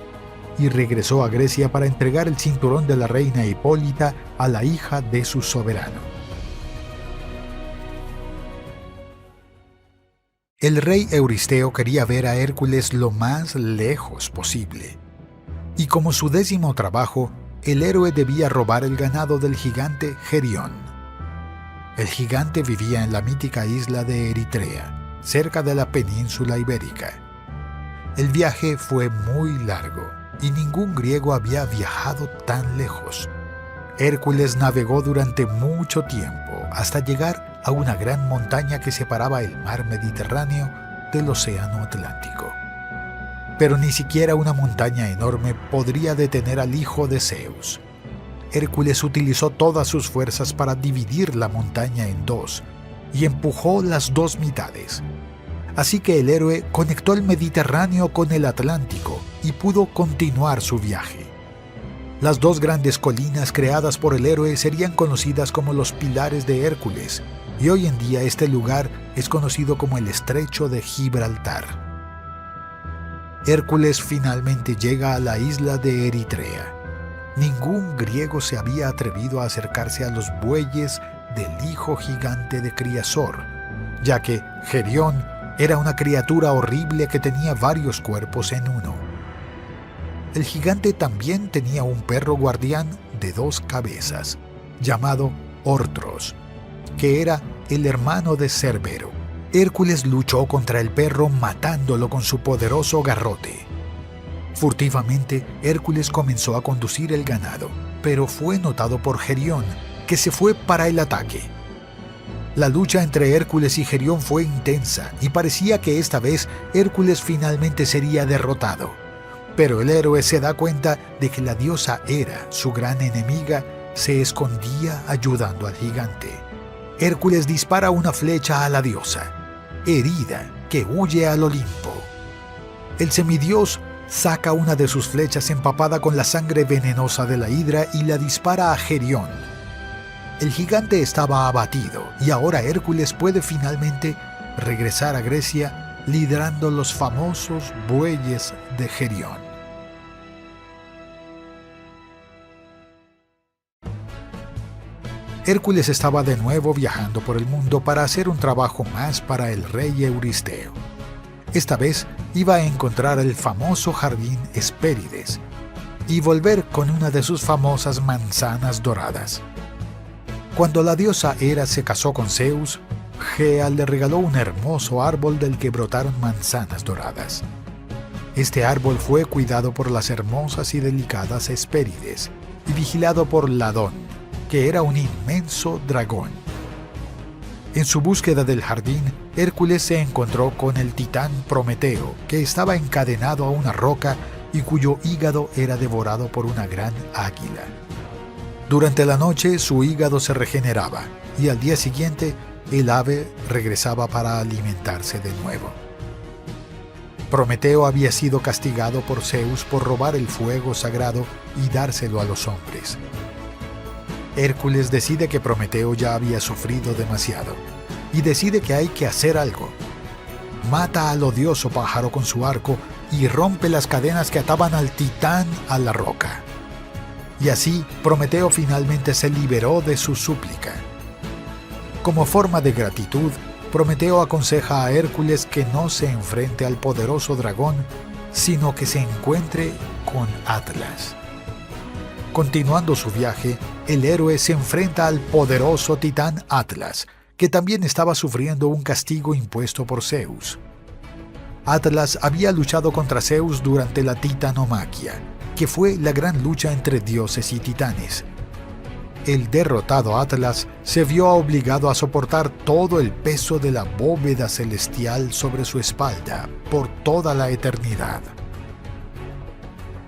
y regresó a Grecia para entregar el cinturón de la reina Hipólita a la hija de su soberano. El rey Euristeo quería ver a Hércules lo más lejos posible, Y como su 10º trabajo, el héroe debía robar el ganado del gigante Gerión. El gigante vivía en la mítica isla de Eritrea, cerca de la península ibérica. El viaje fue muy largo y ningún griego había viajado tan lejos. Hércules navegó durante mucho tiempo hasta llegar a una gran montaña que separaba el mar Mediterráneo del océano Atlántico. Pero ni siquiera una montaña enorme podría detener al hijo de Zeus. Hércules utilizó todas sus fuerzas para dividir la montaña en dos y empujó las dos mitades. Así que el héroe conectó el Mediterráneo con el Atlántico y pudo continuar su viaje. Las dos grandes colinas creadas por el héroe serían conocidas como los Pilares de Hércules, y hoy en día este lugar es conocido como el Estrecho de Gibraltar. Hércules finalmente llega a la isla de Eritrea. Ningún griego se había atrevido a acercarse a los bueyes del hijo gigante de Criasor, ya que Gerión era una criatura horrible que tenía varios cuerpos en uno. El gigante también tenía un perro guardián de 2 cabezas, llamado Ortros, que era el hermano de Cerbero. Hércules luchó contra el perro matándolo con su poderoso garrote. Furtivamente, Hércules comenzó a conducir el ganado, pero fue notado por Gerión, que se fue para el ataque. La lucha entre Hércules y Gerión fue intensa y parecía que esta vez Hércules finalmente sería derrotado. Pero el héroe se da cuenta de que la diosa Hera, su gran enemiga, se escondía ayudando al gigante. Hércules dispara una flecha a la diosa, herida, que huye al Olimpo. El semidios saca una de sus flechas empapada con la sangre venenosa de la hidra y la dispara a Gerión. El gigante estaba abatido y ahora Hércules puede finalmente regresar a Grecia liderando los famosos bueyes de Gerión. Hércules estaba de nuevo viajando por el mundo para hacer un trabajo más para el rey Euristeo. Esta vez iba a encontrar el famoso jardín Hespérides y volver con una de sus famosas manzanas doradas. Cuando la diosa Hera se casó con Zeus, Gea le regaló un hermoso árbol del que brotaron manzanas doradas. Este árbol fue cuidado por las hermosas y delicadas Hespérides y vigilado por Ladón, que era un inmenso dragón. En su búsqueda del jardín, Hércules se encontró con el titán Prometeo, que estaba encadenado a una roca y cuyo hígado era devorado por una gran águila. Durante la noche su hígado se regeneraba y al día siguiente el ave regresaba para alimentarse de nuevo. Prometeo había sido castigado por Zeus por robar el fuego sagrado y dárselo a los hombres. Hércules decide que Prometeo ya había sufrido demasiado y decide que hay que hacer algo. Mata al odioso pájaro con su arco y rompe las cadenas que ataban al titán a la roca. Y así Prometeo finalmente se liberó de su súplica. Como forma de gratitud, Prometeo aconseja a Hércules que no se enfrente al poderoso dragón, sino que se encuentre con Atlas. Continuando su viaje, el héroe se enfrenta al poderoso titán Atlas, que también estaba sufriendo un castigo impuesto por Zeus. Atlas había luchado contra Zeus durante la titanomaquia, que fue la gran lucha entre dioses y titanes. El derrotado Atlas se vio obligado a soportar todo el peso de la bóveda celestial sobre su espalda por toda la eternidad.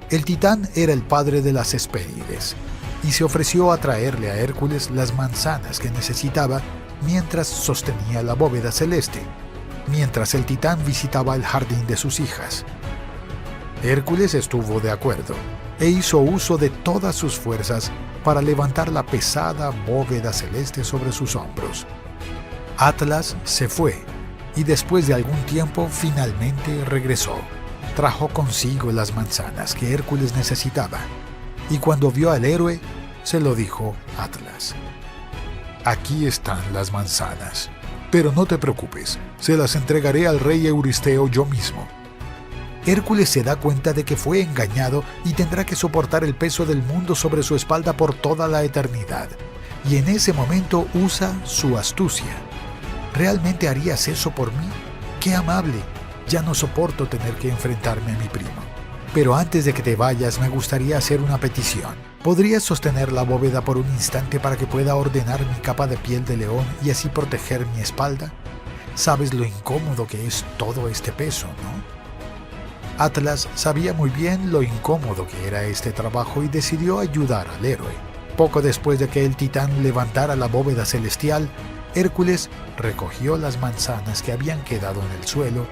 El titán era el padre de las Hespérides y se ofreció a traerle a Hércules las manzanas que necesitaba mientras sostenía la bóveda celeste, mientras el titán visitaba el jardín de sus hijas. Hércules estuvo de acuerdo e hizo uso de todas sus fuerzas para levantar la pesada bóveda celeste sobre sus hombros. Atlas se fue y después de algún tiempo finalmente regresó. Trajo consigo las manzanas que Hércules necesitaba y cuando vio al héroe se lo dijo Atlas. Aquí están las manzanas, pero no te preocupes, se las entregaré al rey Euristeo yo mismo. Hércules se da cuenta de que fue engañado y tendrá que soportar el peso del mundo sobre su espalda por toda la eternidad. Y en ese momento usa su astucia. ¿Realmente harías eso por mí? ¡Qué amable! Ya no soporto tener que enfrentarme a mi primo. Pero antes de que te vayas, me gustaría hacer una petición. ¿Podrías sostener la bóveda por un instante para que pueda ordenar mi capa de piel de león y así proteger mi espalda? Sabes lo incómodo que es todo este peso, ¿no? Atlas sabía muy bien lo incómodo que era este trabajo y decidió ayudar al héroe. Poco después de que el titán levantara la bóveda celestial, Hércules recogió las manzanas que habían quedado en el suelo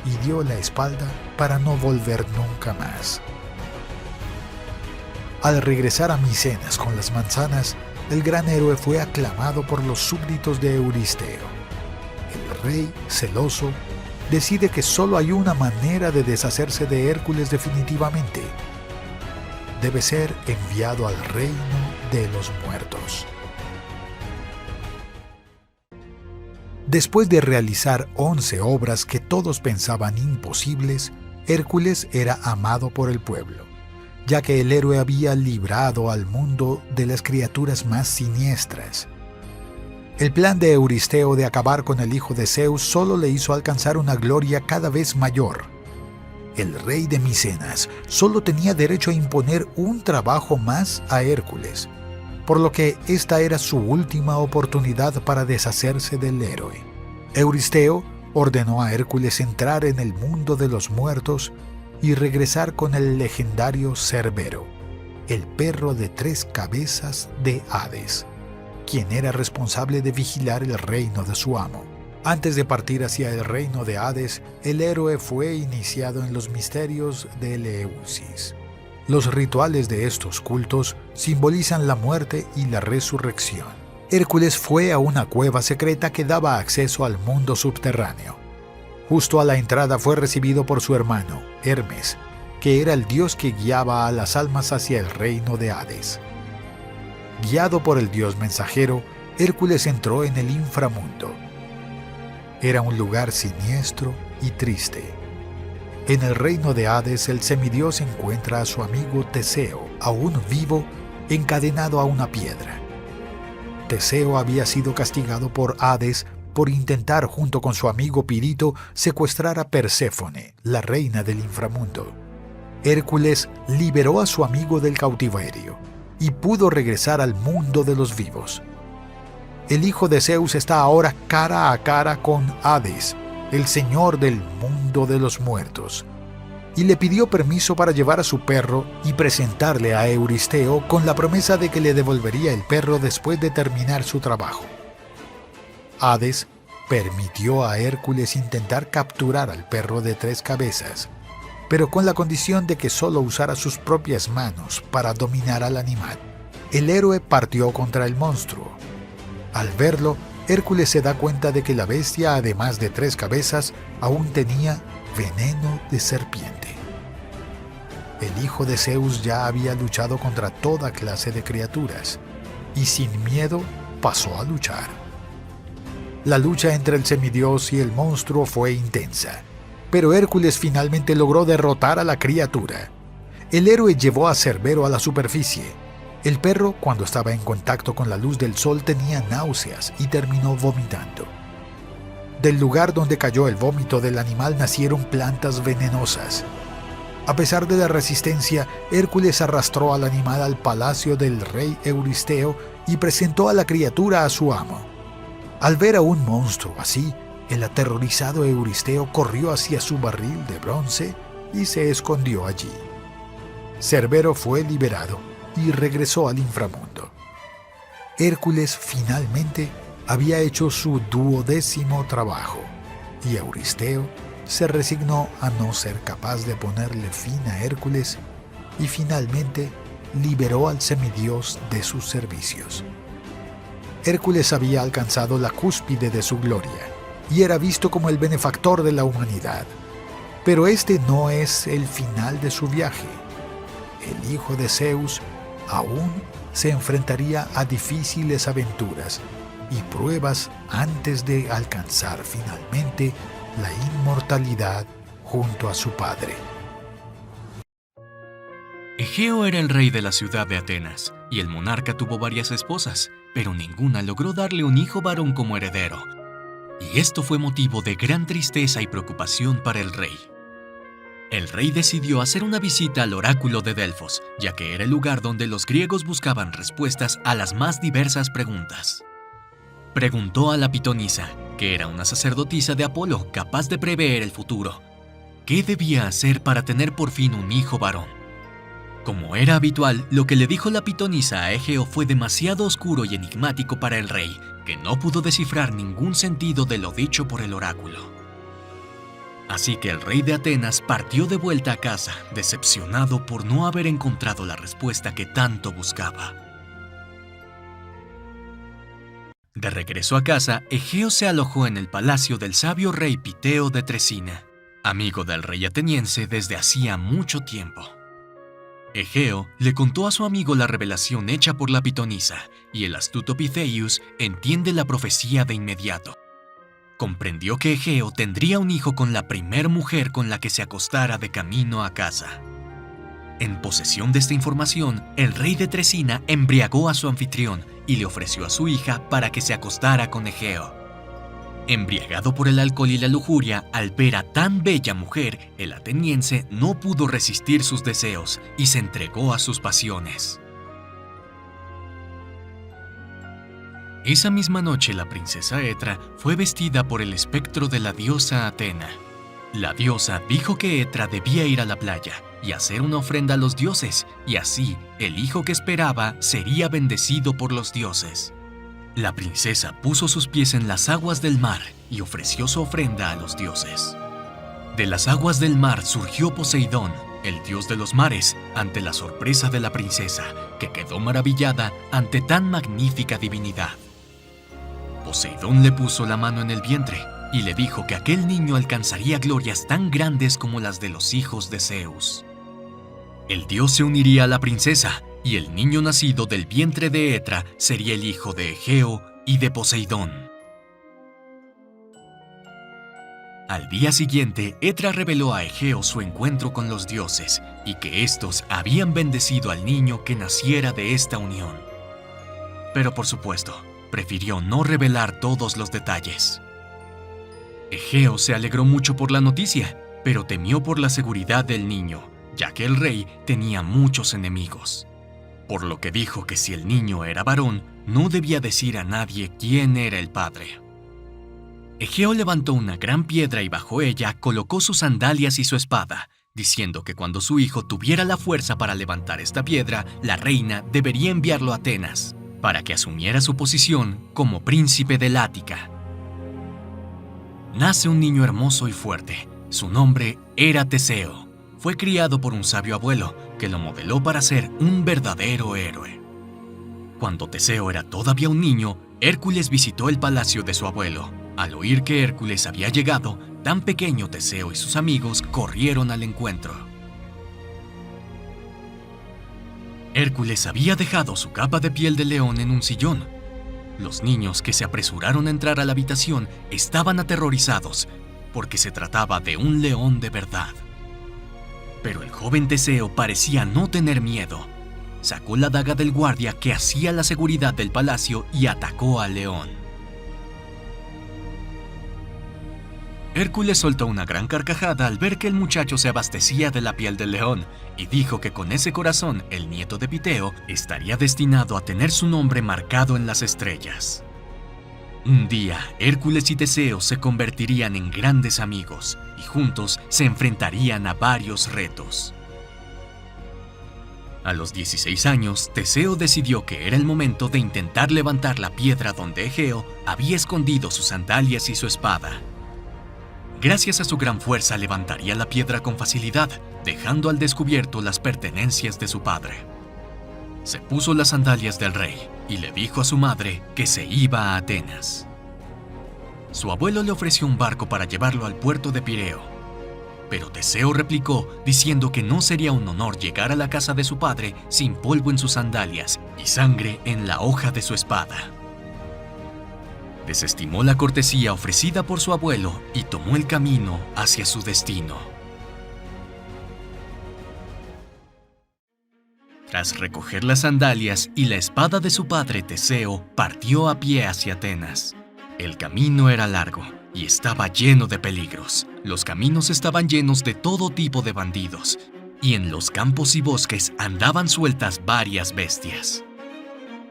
y dio la espalda para no volver nunca más. Al regresar a Micenas con las manzanas, el gran héroe fue aclamado por los súbditos de Euristeo. El rey, celoso, decide que solo hay una manera de deshacerse de Hércules definitivamente. Debe ser enviado al reino de los muertos. Después de realizar 11 obras que todos pensaban imposibles, Hércules era amado por el pueblo, ya que el héroe había librado al mundo de las criaturas más siniestras. El plan de Euristeo de acabar con el hijo de Zeus solo le hizo alcanzar una gloria cada vez mayor. El rey de Micenas solo tenía derecho a imponer un trabajo más a Hércules, por lo que esta era su última oportunidad para deshacerse del héroe. Euristeo ordenó a Hércules entrar en el mundo de los muertos y regresar con el legendario Cerbero, el perro de 3 cabezas de Hades, quien era responsable de vigilar el reino de su amo. Antes de partir hacia el reino de Hades, el héroe fue iniciado en los misterios de Eleusis. Los rituales de estos cultos simbolizan la muerte y la resurrección. Hércules fue a una cueva secreta que daba acceso al mundo subterráneo. Justo a la entrada fue recibido por su hermano, Hermes, que era el dios que guiaba a las almas hacia el reino de Hades. Guiado por el dios mensajero, Hércules entró en el inframundo. Era un lugar siniestro y triste. En el reino de Hades, el semidios encuentra a su amigo Teseo, aún vivo, encadenado a una piedra. Teseo había sido castigado por Hades por intentar, junto con su amigo Pirito, secuestrar a Perséfone, la reina del inframundo. Hércules liberó a su amigo del cautiverio y pudo regresar al mundo de los vivos. El hijo de Zeus está ahora cara a cara con Hades, el señor del mundo de los muertos, y le pidió permiso para llevar a su perro y presentarle a Euristeo con la promesa de que le devolvería el perro después de terminar su trabajo. Hades permitió a Hércules intentar capturar al perro de 3 cabezas, pero con la condición de que solo usara sus propias manos para dominar al animal. El héroe partió contra el monstruo. Al verlo, Hércules se da cuenta de que la bestia, además de 3 cabezas, aún tenía veneno de serpiente. El hijo de Zeus ya había luchado contra toda clase de criaturas, y sin miedo pasó a luchar. La lucha entre el semidios y el monstruo fue intensa, pero Hércules finalmente logró derrotar a la criatura. El héroe llevó a Cerbero a la superficie. El perro, cuando estaba en contacto con la luz del sol, tenía náuseas y terminó vomitando. Del lugar donde cayó el vómito del animal nacieron plantas venenosas. A pesar de la resistencia, Hércules arrastró al animal al palacio del rey Euristeo y presentó a la criatura a su amo. Al ver a un monstruo así, el aterrorizado Euristeo corrió hacia su barril de bronce y se escondió allí. Cerbero fue liberado y regresó al inframundo. Hércules finalmente había hecho su 12º trabajo, y Euristeo se resignó a no ser capaz de ponerle fin a Hércules y finalmente liberó al semidios de sus servicios. Hércules había alcanzado la cúspide de su gloria y era visto como el benefactor de la humanidad. Pero este no es el final de su viaje. El hijo de Zeus aún se enfrentaría a difíciles aventuras y pruebas antes de alcanzar finalmente la inmortalidad junto a su padre. Egeo era el rey de la ciudad de Atenas, y el monarca tuvo varias esposas, pero ninguna logró darle un hijo varón como heredero. Y esto fue motivo de gran tristeza y preocupación para el rey. El rey decidió hacer una visita al oráculo de Delfos, ya que era el lugar donde los griegos buscaban respuestas a las más diversas preguntas. Preguntó a la pitonisa, que era una sacerdotisa de Apolo capaz de prever el futuro, ¿qué debía hacer para tener por fin un hijo varón? Como era habitual, lo que le dijo la pitonisa a Egeo fue demasiado oscuro y enigmático para el rey, que no pudo descifrar ningún sentido de lo dicho por el oráculo. Así que el rey de Atenas partió de vuelta a casa, decepcionado por no haber encontrado la respuesta que tanto buscaba. De regreso a casa, Egeo se alojó en el palacio del sabio rey Piteo de Tresina, amigo del rey ateniense desde hacía mucho tiempo. Egeo le contó a su amigo la revelación hecha por la pitonisa, y el astuto Piteius entiende la profecía de inmediato. Comprendió que Egeo tendría un hijo con la primer mujer con la que se acostara de camino a casa. En posesión de esta información, el rey de Tresina embriagó a su anfitrión y le ofreció a su hija para que se acostara con Egeo. Embriagado por el alcohol y la lujuria, al ver a tan bella mujer, el ateniense no pudo resistir sus deseos y se entregó a sus pasiones. Esa misma noche la princesa Etra fue vestida por el espectro de la diosa Atena. La diosa dijo que Etra debía ir a la playa y hacer una ofrenda a los dioses, y así el hijo que esperaba sería bendecido por los dioses. La princesa puso sus pies en las aguas del mar y ofreció su ofrenda a los dioses. De las aguas del mar surgió Poseidón, el dios de los mares, ante la sorpresa de la princesa, que quedó maravillada ante tan magnífica divinidad. Poseidón le puso la mano en el vientre y le dijo que aquel niño alcanzaría glorias tan grandes como las de los hijos de Zeus. El dios se uniría a la princesa y el niño nacido del vientre de Etra sería el hijo de Egeo y de Poseidón. Al día siguiente, Etra reveló a Egeo su encuentro con los dioses y que éstos habían bendecido al niño que naciera de esta unión. Pero por supuesto, prefirió no revelar todos los detalles. Egeo se alegró mucho por la noticia, pero temió por la seguridad del niño, ya que el rey tenía muchos enemigos. Por lo que dijo que si el niño era varón, no debía decir a nadie quién era el padre. Egeo levantó una gran piedra y bajo ella colocó sus sandalias y su espada, diciendo que cuando su hijo tuviera la fuerza para levantar esta piedra, la reina debería enviarlo a Atenas, para que asumiera su posición como príncipe de Lática. Nace un niño hermoso y fuerte. Su nombre era Teseo. Fue criado por un sabio abuelo que lo modeló para ser un verdadero héroe. Cuando Teseo era todavía un niño, Hércules visitó el palacio de su abuelo. Al oír que Hércules había llegado, tan pequeño Teseo y sus amigos corrieron al encuentro. Hércules había dejado su capa de piel de león en un sillón. Los niños que se apresuraron a entrar a la habitación estaban aterrorizados, porque se trataba de un león de verdad. Pero el joven Teseo parecía no tener miedo. Sacó la daga del guardia que hacía la seguridad del palacio y atacó al león. Hércules soltó una gran carcajada al ver que el muchacho se abastecía de la piel del león y dijo que con ese corazón el nieto de Piteo estaría destinado a tener su nombre marcado en las estrellas. Un día, Hércules y Teseo se convertirían en grandes amigos y juntos se enfrentarían a varios retos. A los 16 años, Teseo decidió que era el momento de intentar levantar la piedra donde Egeo había escondido sus sandalias y su espada. Gracias a su gran fuerza levantaría la piedra con facilidad, dejando al descubierto las pertenencias de su padre. Se puso las sandalias del rey y le dijo a su madre que se iba a Atenas. Su abuelo le ofreció un barco para llevarlo al puerto de Pireo, pero Teseo replicó diciendo que no sería un honor llegar a la casa de su padre sin polvo en sus sandalias y sangre en la hoja de su espada. Desestimó la cortesía ofrecida por su abuelo y tomó el camino hacia su destino. Tras recoger las sandalias y la espada de su padre Teseo, partió a pie hacia Atenas. El camino era largo y estaba lleno de peligros. Los caminos estaban llenos de todo tipo de bandidos, y en los campos y bosques andaban sueltas varias bestias.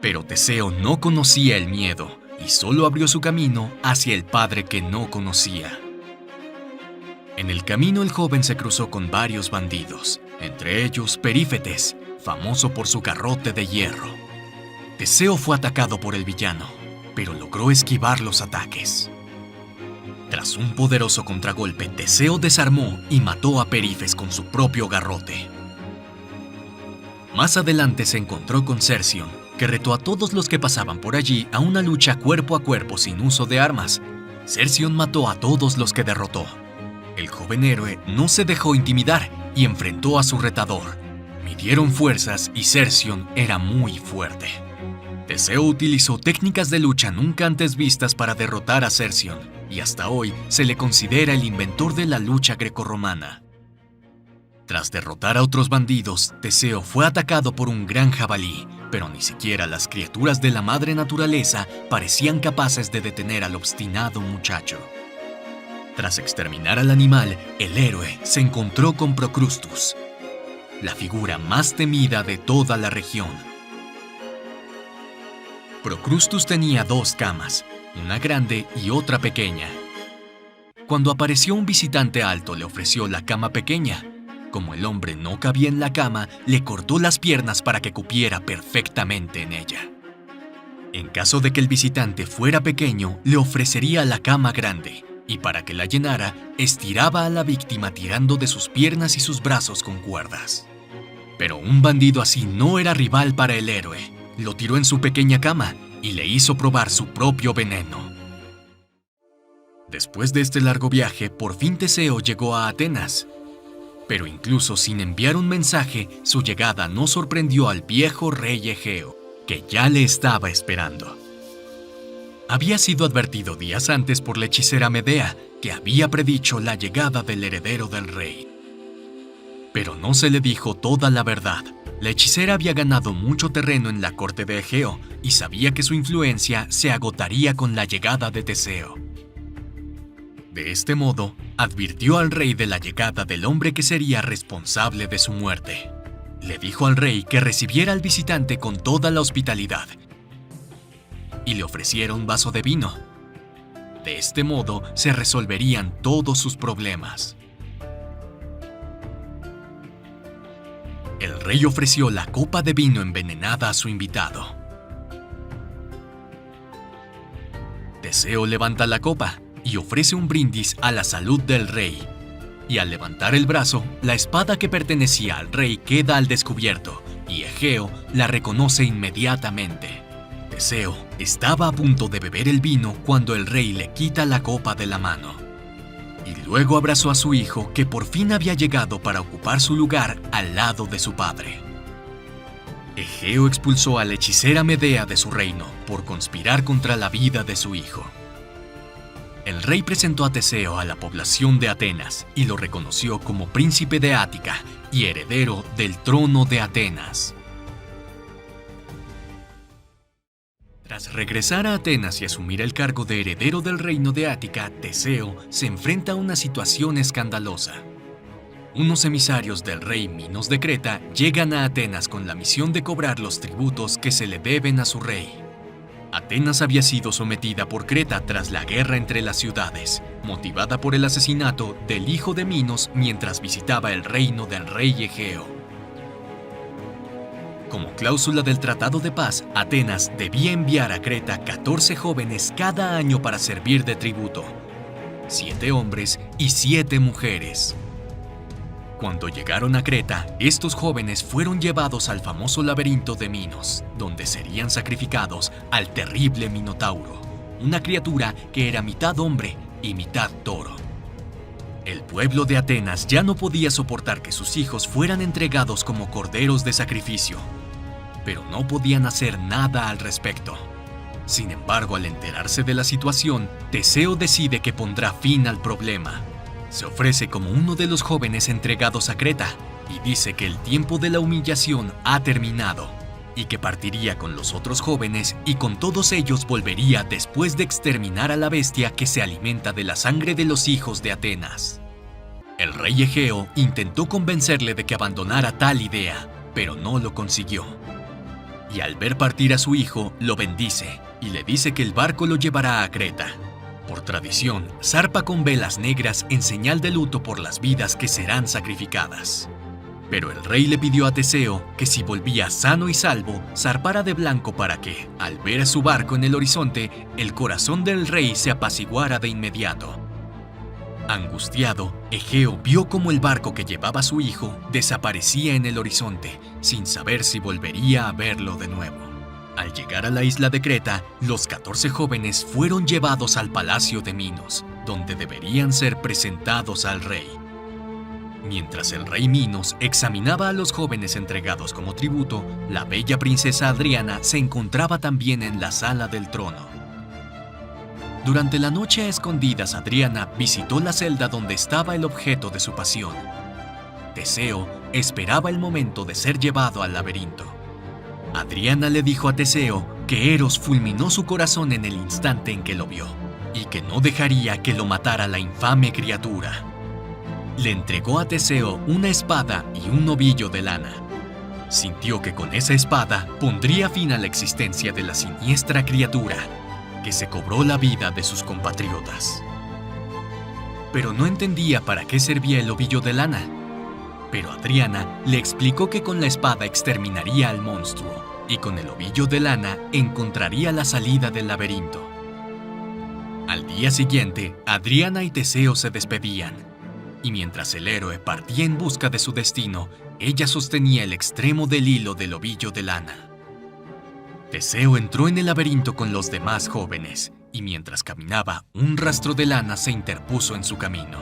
Pero Teseo no conocía el miedo y solo abrió su camino hacia el padre que no conocía. En el camino el joven se cruzó con varios bandidos, entre ellos Perífetes, famoso por su garrote de hierro. Teseo fue atacado por el villano, pero logró esquivar los ataques. Tras un poderoso contragolpe, Teseo desarmó y mató a Perífetes con su propio garrote. Más adelante se encontró con Cerción, que retó a todos los que pasaban por allí a una lucha cuerpo a cuerpo sin uso de armas. Cerción mató a todos los que derrotó. El joven héroe no se dejó intimidar y enfrentó a su retador. Midieron fuerzas y Cerción era muy fuerte. Teseo utilizó técnicas de lucha nunca antes vistas para derrotar a Cerción, y hasta hoy se le considera el inventor de la lucha grecorromana. Tras derrotar a otros bandidos, Teseo fue atacado por un gran jabalí, pero ni siquiera las criaturas de la madre naturaleza parecían capaces de detener al obstinado muchacho. Tras exterminar al animal, el héroe se encontró con Procrustus, la figura más temida de toda la región. Procrustus tenía 2 camas, una grande y otra pequeña. Cuando apareció un visitante alto, le ofreció la cama pequeña. Como el hombre no cabía en la cama, le cortó las piernas para que cupiera perfectamente en ella. En caso de que el visitante fuera pequeño, le ofrecería la cama grande, y para que la llenara, estiraba a la víctima tirando de sus piernas y sus brazos con cuerdas. Pero un bandido así no era rival para el héroe. Lo tiró en su pequeña cama y le hizo probar su propio veneno. Después de este largo viaje, por fin Teseo llegó a Atenas. Pero incluso sin enviar un mensaje, su llegada no sorprendió al viejo rey Egeo, que ya le estaba esperando. Había sido advertido días antes por la hechicera Medea, que había predicho la llegada del heredero del rey. Pero no se le dijo toda la verdad. La hechicera había ganado mucho terreno en la corte de Egeo y sabía que su influencia se agotaría con la llegada de Teseo. De este modo, advirtió al rey de la llegada del hombre que sería responsable de su muerte. Le dijo al rey que recibiera al visitante con toda la hospitalidad y le ofreciera un vaso de vino. De este modo se resolverían todos sus problemas. El rey ofreció la copa de vino envenenada a su invitado. Teseo levanta la copa y ofrece un brindis a la salud del rey. Y al levantar el brazo, la espada que pertenecía al rey queda al descubierto, y Egeo la reconoce inmediatamente. Teseo estaba a punto de beber el vino cuando el rey le quita la copa de la mano. Y luego abrazó a su hijo, que por fin había llegado para ocupar su lugar al lado de su padre. Egeo expulsó a la hechicera Medea de su reino por conspirar contra la vida de su hijo. El rey presentó a Teseo a la población de Atenas y lo reconoció como príncipe de Ática y heredero del trono de Atenas. Tras regresar a Atenas y asumir el cargo de heredero del reino de Ática, Teseo se enfrenta a una situación escandalosa. Unos emisarios del rey Minos de Creta llegan a Atenas con la misión de cobrar los tributos que se le deben a su rey. Atenas había sido sometida por Creta tras la guerra entre las ciudades, motivada por el asesinato del hijo de Minos mientras visitaba el reino del rey Egeo. Como cláusula del Tratado de Paz, Atenas debía enviar a Creta 14 jóvenes cada año para servir de tributo, 7 hombres y 7 mujeres. Cuando llegaron a Creta, estos jóvenes fueron llevados al famoso laberinto de Minos, donde serían sacrificados al terrible Minotauro, una criatura que era mitad hombre y mitad toro. El pueblo de Atenas ya no podía soportar que sus hijos fueran entregados como corderos de sacrificio, pero no podían hacer nada al respecto. Sin embargo, al enterarse de la situación, Teseo decide que pondrá fin al problema. Se ofrece como uno de los jóvenes entregados a Creta, y dice que el tiempo de la humillación ha terminado y que partiría con los otros jóvenes y con todos ellos volvería después de exterminar a la bestia que se alimenta de la sangre de los hijos de Atenas. El rey Egeo intentó convencerle de que abandonara tal idea, pero no lo consiguió. Y al ver partir a su hijo, lo bendice y le dice que el barco lo llevará a Creta. Por tradición, zarpa con velas negras en señal de luto por las vidas que serán sacrificadas. Pero el rey le pidió a Teseo que si volvía sano y salvo, zarpara de blanco para que, al ver a su barco en el horizonte, el corazón del rey se apaciguara de inmediato. Angustiado, Egeo vio cómo el barco que llevaba a su hijo desaparecía en el horizonte, sin saber si volvería a verlo de nuevo. Al llegar a la isla de Creta, los 14 jóvenes fueron llevados al palacio de Minos, donde deberían ser presentados al rey. Mientras el rey Minos examinaba a los jóvenes entregados como tributo, la bella princesa Adriana se encontraba también en la sala del trono. Durante la noche a escondidas, Adriana visitó la celda donde estaba el objeto de su pasión. Teseo esperaba el momento de ser llevado al laberinto. Adriana le dijo a Teseo que Eros fulminó su corazón en el instante en que lo vio, y que no dejaría que lo matara la infame criatura. Le entregó a Teseo una espada y un ovillo de lana. Sintió que con esa espada pondría fin a la existencia de la siniestra criatura, que se cobró la vida de sus compatriotas. Pero no entendía para qué servía el ovillo de lana. Pero Adriana le explicó que con la espada exterminaría al monstruo y con el ovillo de lana encontraría la salida del laberinto. Al día siguiente, Adriana y Teseo se despedían, y mientras el héroe partía en busca de su destino, ella sostenía el extremo del hilo del ovillo de lana. Teseo entró en el laberinto con los demás jóvenes, y mientras caminaba, un rastro de lana se interpuso en su camino.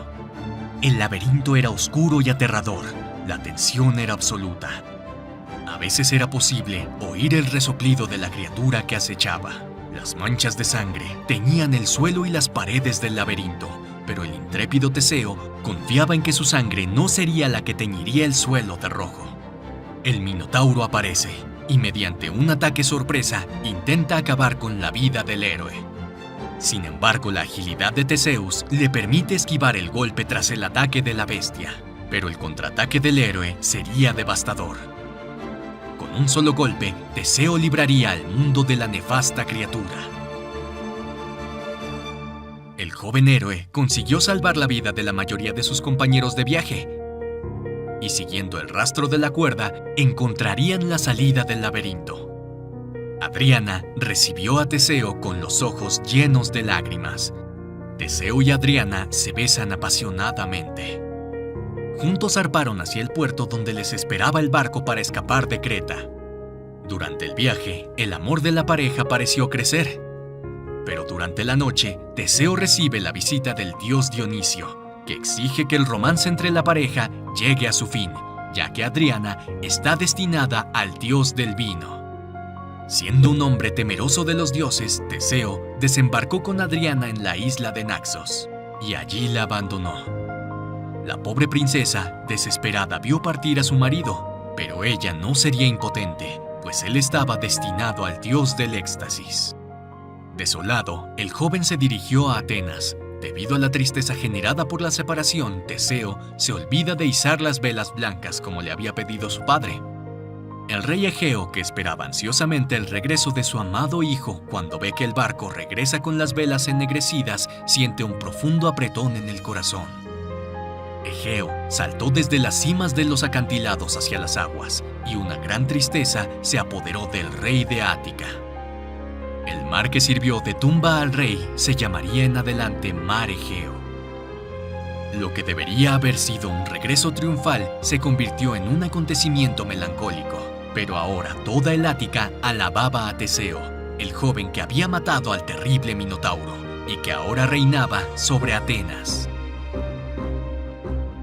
El laberinto era oscuro y aterrador, la tensión era absoluta. A veces era posible oír el resoplido de la criatura que acechaba. Las manchas de sangre teñían el suelo y las paredes del laberinto, pero el intrépido Teseo confiaba en que su sangre no sería la que teñiría el suelo de rojo. El Minotauro aparece y mediante un ataque sorpresa intenta acabar con la vida del héroe. Sin embargo, la agilidad de Teseus le permite esquivar el golpe tras el ataque de la bestia, pero el contraataque del héroe sería devastador. Con un solo golpe, Teseo libraría al mundo de la nefasta criatura. El joven héroe consiguió salvar la vida de la mayoría de sus compañeros de viaje, y siguiendo el rastro de la cuerda, encontrarían la salida del laberinto. Adriana recibió a Teseo con los ojos llenos de lágrimas. Teseo y Adriana se besan apasionadamente. Juntos zarparon hacia el puerto donde les esperaba el barco para escapar de Creta. Durante el viaje, el amor de la pareja pareció crecer. Pero durante la noche, Teseo recibe la visita del dios Dionisio, que exige que el romance entre la pareja llegue a su fin, ya que Adriana está destinada al dios del vino. Siendo un hombre temeroso de los dioses, Teseo desembarcó con Adriana en la isla de Naxos, y allí la abandonó. La pobre princesa, desesperada, vio partir a su marido, pero ella no sería impotente, pues él estaba destinado al dios del éxtasis. Desolado, el joven se dirigió a Atenas. Debido a la tristeza generada por la separación, Teseo se olvida de izar las velas blancas como le había pedido su padre. El rey Egeo, que esperaba ansiosamente el regreso de su amado hijo, cuando ve que el barco regresa con las velas ennegrecidas, siente un profundo apretón en el corazón. Egeo saltó desde las cimas de los acantilados hacia las aguas, y una gran tristeza se apoderó del rey de Ática. El mar que sirvió de tumba al rey se llamaría en adelante Mar Egeo. Lo que debería haber sido un regreso triunfal se convirtió en un acontecimiento melancólico, pero ahora toda el Ática alababa a Teseo, el joven que había matado al terrible Minotauro y que ahora reinaba sobre Atenas.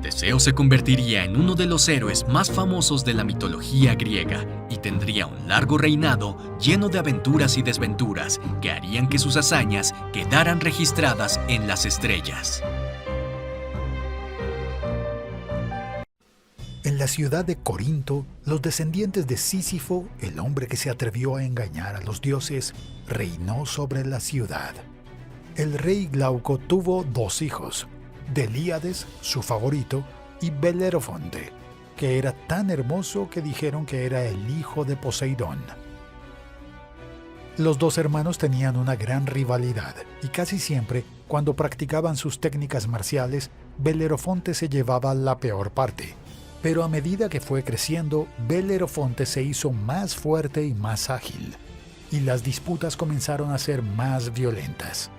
Teseo se convertiría en uno de los héroes más famosos de la mitología griega y tendría un largo reinado lleno de aventuras y desventuras que harían que sus hazañas quedaran registradas en las estrellas. En la ciudad de Corinto, los descendientes de Sísifo, el hombre que se atrevió a engañar a los dioses, reinó sobre la ciudad. El rey Glauco tuvo 2 hijos, Delíades, su favorito, y Belerofonte, que era tan hermoso que dijeron que era el hijo de Poseidón. Los 2 hermanos tenían una gran rivalidad, y casi siempre, cuando practicaban sus técnicas marciales, Belerofonte se llevaba la peor parte. Pero a medida que fue creciendo, Belerofonte se hizo más fuerte y más ágil, y las disputas comenzaron a ser más violentas.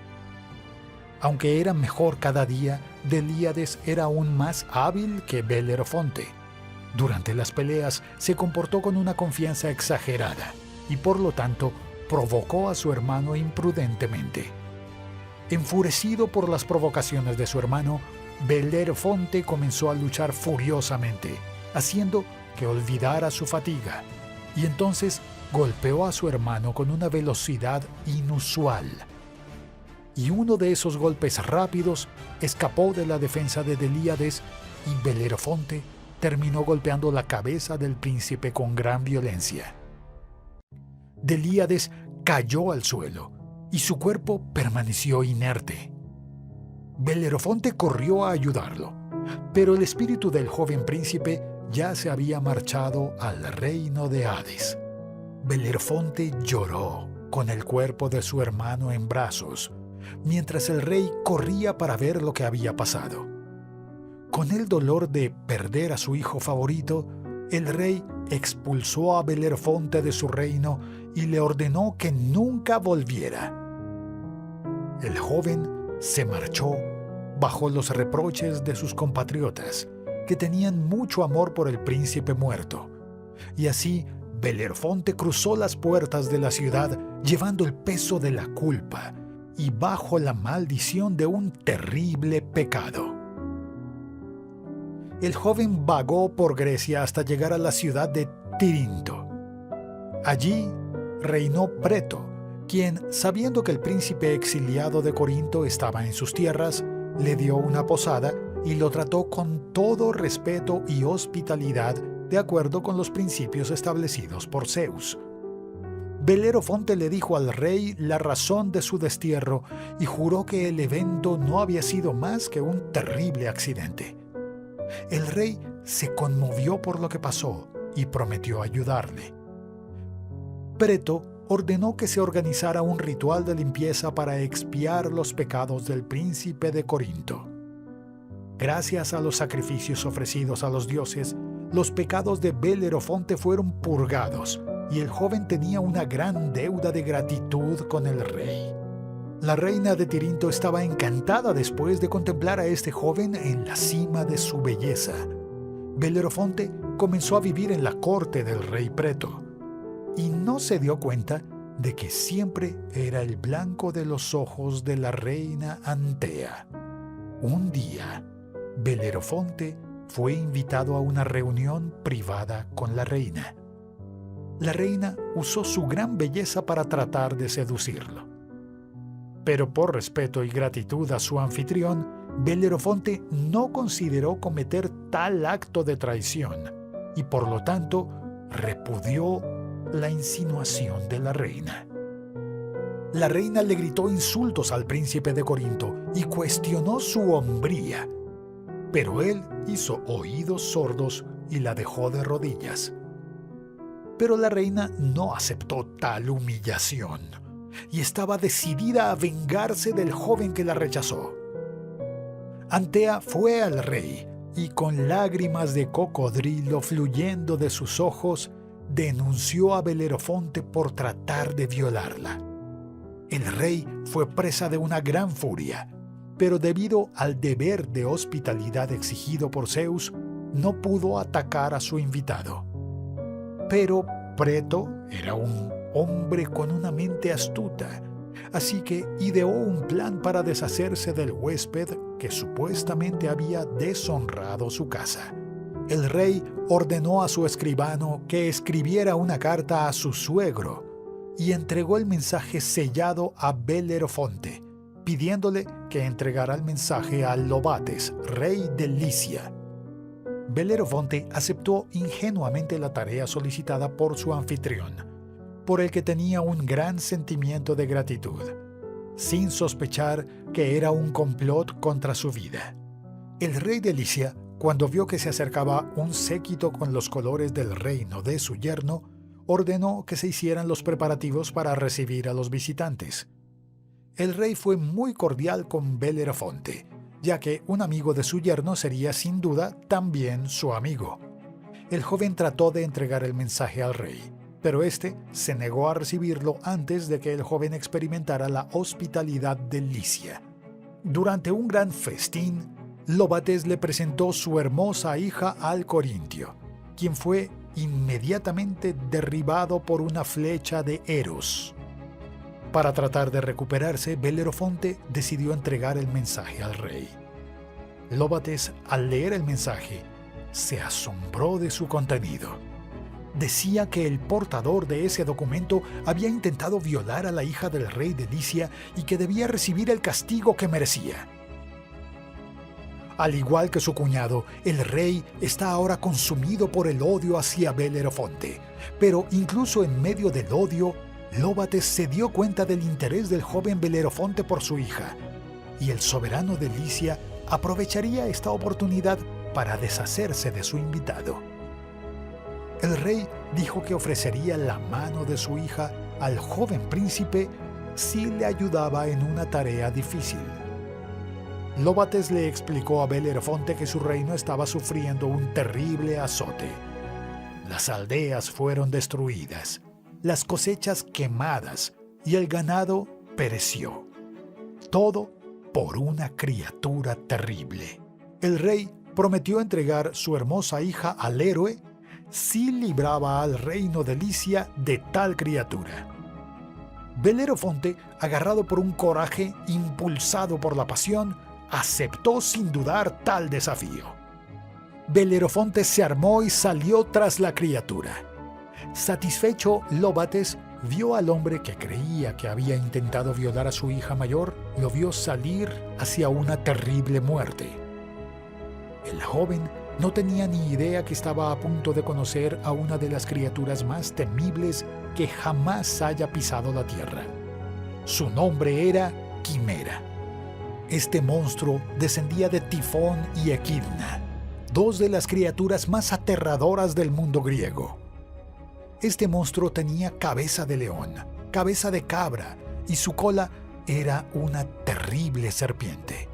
Aunque era mejor cada día, Delíades era aún más hábil que Belerofonte. Durante las peleas se comportó con una confianza exagerada, y por lo tanto provocó a su hermano imprudentemente. Enfurecido por las provocaciones de su hermano, Belerofonte comenzó a luchar furiosamente, haciendo que olvidara su fatiga, y entonces golpeó a su hermano con una velocidad inusual. Y uno de esos golpes rápidos escapó de la defensa de Delíades, y Belerofonte terminó golpeando la cabeza del príncipe con gran violencia. Delíades cayó al suelo, y su cuerpo permaneció inerte. Belerofonte corrió a ayudarlo, pero el espíritu del joven príncipe ya se había marchado al reino de Hades. Belerofonte lloró con el cuerpo de su hermano en brazos, mientras el rey corría para ver lo que había pasado. Con el dolor de perder a su hijo favorito, el rey expulsó a Belerofonte de su reino y le ordenó que nunca volviera. El joven se marchó bajo los reproches de sus compatriotas, que tenían mucho amor por el príncipe muerto. Y así Belerofonte cruzó las puertas de la ciudad llevando el peso de la culpa y bajo la maldición de un terrible pecado. El joven vagó por Grecia hasta llegar a la ciudad de Tirinto. Allí reinó Preto, quien, sabiendo que el príncipe exiliado de Corinto estaba en sus tierras, le dio una posada y lo trató con todo respeto y hospitalidad de acuerdo con los principios establecidos por Zeus. Belerofonte le dijo al rey la razón de su destierro y juró que el evento no había sido más que un terrible accidente. El rey se conmovió por lo que pasó y prometió ayudarle. Preto ordenó que se organizara un ritual de limpieza para expiar los pecados del príncipe de Corinto. Gracias a los sacrificios ofrecidos a los dioses, los pecados de Belerofonte fueron purgados y el joven tenía una gran deuda de gratitud con el rey. La reina de Tirinto estaba encantada después de contemplar a este joven en la cima de su belleza. Belerofonte comenzó a vivir en la corte del rey Preto y no se dio cuenta de que siempre era el blanco de los ojos de la reina Antea. Un día, Belerofonte fue invitado a una reunión privada con la reina. La reina usó su gran belleza para tratar de seducirlo. Pero por respeto y gratitud a su anfitrión, Belerofonte no consideró cometer tal acto de traición y por lo tanto repudió la insinuación de la reina. La reina le gritó insultos al príncipe de Corinto y cuestionó su hombría, pero él hizo oídos sordos y la dejó de rodillas. Pero la reina no aceptó tal humillación y estaba decidida a vengarse del joven que la rechazó. Antea fue al rey y con lágrimas de cocodrilo fluyendo de sus ojos, denunció a Belerofonte por tratar de violarla. El rey fue presa de una gran furia, pero debido al deber de hospitalidad exigido por Zeus, no pudo atacar a su invitado. Pero Preto era un hombre con una mente astuta, así que ideó un plan para deshacerse del huésped que supuestamente había deshonrado su casa. El rey ordenó a su escribano que escribiera una carta a su suegro y entregó el mensaje sellado a Belerofonte, pidiéndole que entregara el mensaje a Lobates, rey de Licia. Belerofonte aceptó ingenuamente la tarea solicitada por su anfitrión, por el que tenía un gran sentimiento de gratitud, sin sospechar que era un complot contra su vida. El rey de Licia, cuando vio que se acercaba un séquito con los colores del reino de su yerno, ordenó que se hicieran los preparativos para recibir a los visitantes. El rey fue muy cordial con Belerofonte, ya que un amigo de su yerno sería sin duda también su amigo. El joven trató de entregar el mensaje al rey, pero éste se negó a recibirlo antes de que el joven experimentara la hospitalidad de Licia. Durante un gran festín, Lóbates le presentó su hermosa hija al corintio, quien fue inmediatamente derribado por una flecha de Eros. Para tratar de recuperarse, Belerofonte decidió entregar el mensaje al rey. Lóbates, al leer el mensaje, se asombró de su contenido. Decía que el portador de ese documento había intentado violar a la hija del rey de Licia y que debía recibir el castigo que merecía. Al igual que su cuñado, el rey está ahora consumido por el odio hacia Belerofonte. Pero incluso en medio del odio, Lóbates se dio cuenta del interés del joven Belerofonte por su hija, y el soberano de Licia aprovecharía esta oportunidad para deshacerse de su invitado. El rey dijo que ofrecería la mano de su hija al joven príncipe si le ayudaba en una tarea difícil. Lóbates le explicó a Belerofonte que su reino estaba sufriendo un terrible azote. Las aldeas fueron destruidas, las cosechas quemadas y el ganado pereció. Todo por una criatura terrible. El rey prometió entregar su hermosa hija al héroe si libraba al reino de Licia de tal criatura. Belerofonte, agarrado por un coraje impulsado por la pasión, aceptó sin dudar tal desafío. Belerofonte se armó y salió tras la criatura. Satisfecho, Lóbates vio al hombre que creía que había intentado violar a su hija mayor, lo vio salir hacia una terrible muerte. El joven no tenía ni idea que estaba a punto de conocer a una de las criaturas más temibles que jamás haya pisado la tierra. Su nombre era Quimera. Este monstruo descendía de Tifón y Equidna, dos de las criaturas más aterradoras del mundo griego. Este monstruo tenía cabeza de león, cabeza de cabra, y su cola era una terrible serpiente.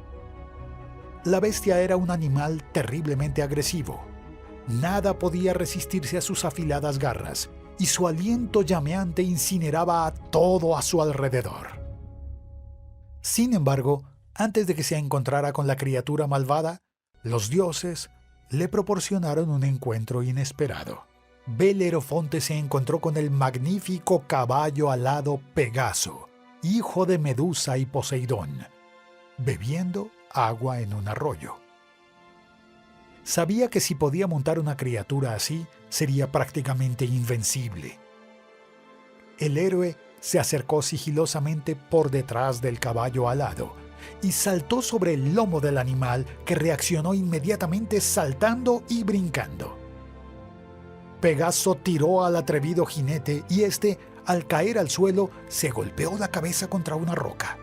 La bestia era un animal terriblemente agresivo. Nada podía resistirse a sus afiladas garras, y su aliento llameante incineraba a todo a su alrededor. Sin embargo, antes de que se encontrara con la criatura malvada, los dioses le proporcionaron un encuentro inesperado. Belerofonte se encontró con el magnífico caballo alado Pegaso, hijo de Medusa y Poseidón, bebiendo agua en un arroyo. Sabía que si podía montar una criatura así, sería prácticamente invencible. El héroe se acercó sigilosamente por detrás del caballo alado y saltó sobre el lomo del animal, que reaccionó inmediatamente saltando y brincando. Pegaso tiró al atrevido jinete y éste, al caer al suelo, se golpeó la cabeza contra una roca.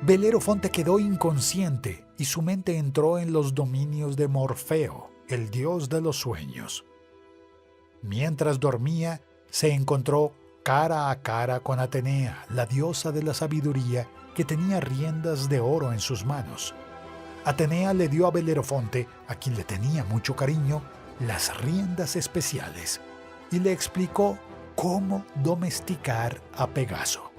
Belerofonte quedó inconsciente y su mente entró en los dominios de Morfeo, el dios de los sueños. Mientras dormía, se encontró cara a cara con Atenea, la diosa de la sabiduría, que tenía riendas de oro en sus manos. Atenea le dio a Belerofonte, a quien le tenía mucho cariño, las riendas especiales y le explicó cómo domesticar a Pegaso.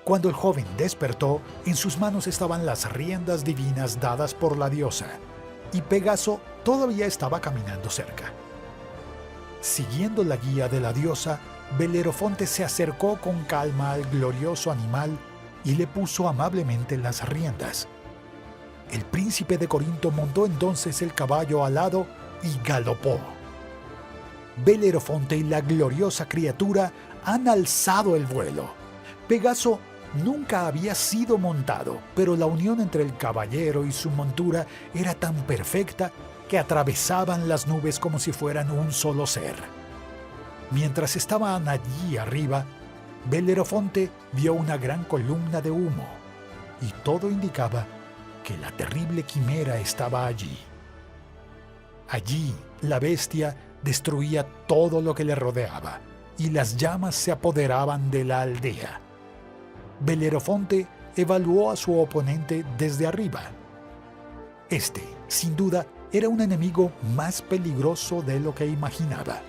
Cuando el joven despertó, en sus manos estaban las riendas divinas dadas por la diosa, y Pegaso todavía estaba caminando cerca. Siguiendo la guía de la diosa, Belerofonte se acercó con calma al glorioso animal y le puso amablemente las riendas. El príncipe de Corinto montó entonces el caballo alado y galopó. Belerofonte y la gloriosa criatura han alzado el vuelo. Pegaso nunca había sido montado, pero la unión entre el caballero y su montura era tan perfecta que atravesaban las nubes como si fueran un solo ser. Mientras estaban allí arriba, Belerofonte vio una gran columna de humo, y todo indicaba que la terrible quimera estaba allí. Allí, la bestia destruía todo lo que le rodeaba, y las llamas se apoderaban de la aldea. Belerofonte evaluó a su oponente desde arriba. Este, sin duda, era un enemigo más peligroso de lo que imaginaba.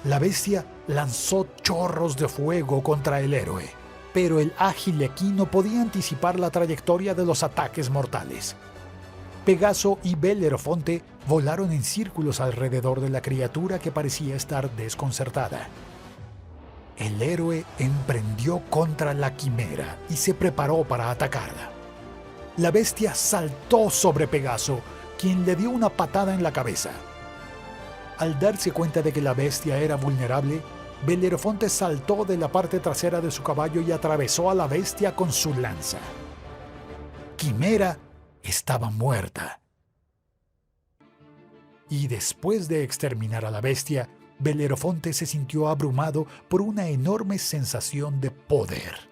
La bestia lanzó chorros de fuego contra el héroe, pero el ágil equino podía anticipar la trayectoria de los ataques mortales. Pegaso y Belerofonte volaron en círculos alrededor de la criatura que parecía estar desconcertada. El héroe emprendió contra la quimera y se preparó para atacarla. La bestia saltó sobre Pegaso, quien le dio una patada en la cabeza. Al darse cuenta de que la bestia era vulnerable, Belerofonte saltó de la parte trasera de su caballo y atravesó a la bestia con su lanza. Quimera estaba muerta. Y después de exterminar a la bestia, Belerofonte se sintió abrumado por una enorme sensación de poder.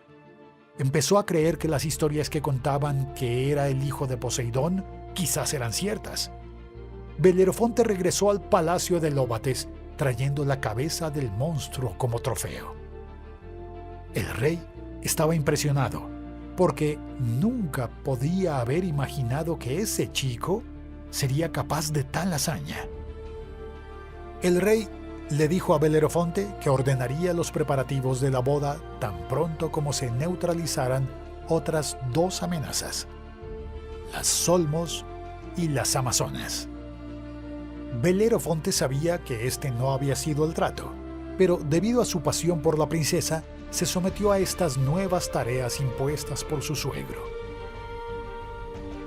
Empezó a creer que las historias que contaban que era el hijo de Poseidón quizás eran ciertas. Belerofonte regresó al palacio de Lóbates trayendo la cabeza del monstruo como trofeo. El rey estaba impresionado porque nunca podía haber imaginado que ese chico sería capaz de tal hazaña. El rey le dijo a Belerofonte que ordenaría los preparativos de la boda tan pronto como se neutralizaran otras dos amenazas, las Solmos y las Amazonas. Belerofonte sabía que este no había sido el trato, pero debido a su pasión por la princesa, se sometió a estas nuevas tareas impuestas por su suegro.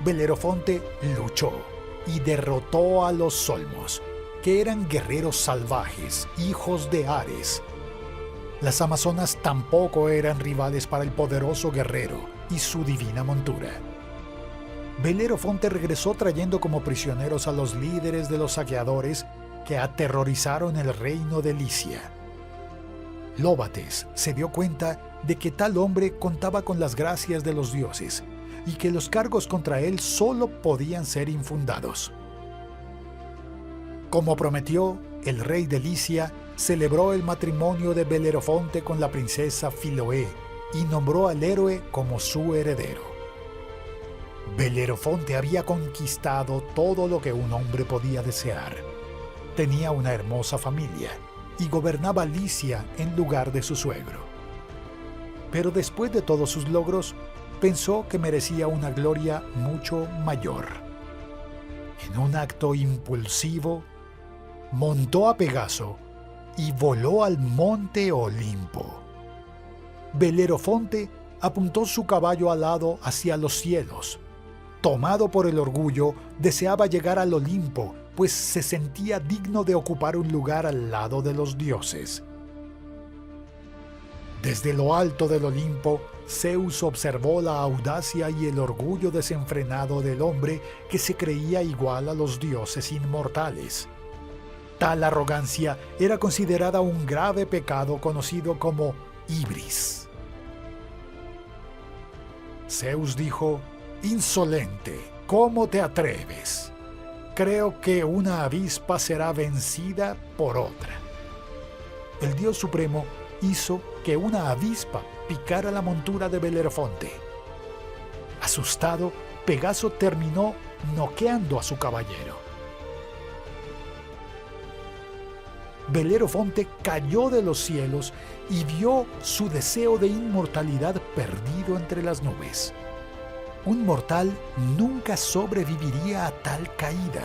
Belerofonte luchó y derrotó a los Solmos, que eran guerreros salvajes, hijos de Ares. Las Amazonas tampoco eran rivales para el poderoso guerrero y su divina montura. Belerofonte regresó trayendo como prisioneros a los líderes de los saqueadores que aterrorizaron el reino de Licia. Lóbates se dio cuenta de que tal hombre contaba con las gracias de los dioses y que los cargos contra él solo podían ser infundados. Como prometió, el rey de Licia celebró el matrimonio de Belerofonte con la princesa Filoé y nombró al héroe como su heredero. Belerofonte había conquistado todo lo que un hombre podía desear. Tenía una hermosa familia y gobernaba Licia en lugar de su suegro. Pero después de todos sus logros, pensó que merecía una gloria mucho mayor. En un acto impulsivo, montó a Pegaso y voló al monte Olimpo. Belerofonte apuntó su caballo alado hacia los cielos. Tomado por el orgullo, deseaba llegar al Olimpo, pues se sentía digno de ocupar un lugar al lado de los dioses. Desde lo alto del Olimpo, Zeus observó la audacia y el orgullo desenfrenado del hombre que se creía igual a los dioses inmortales. Tal arrogancia era considerada un grave pecado conocido como ibris. Zeus dijo: «Insolente, ¿cómo te atreves? Creo que una avispa será vencida por otra». El dios supremo hizo que una avispa picara la montura de Belerofonte. Asustado, Pegaso terminó noqueando a su caballero. Belerofonte cayó de los cielos y vio su deseo de inmortalidad perdido entre las nubes. Un mortal nunca sobreviviría a tal caída.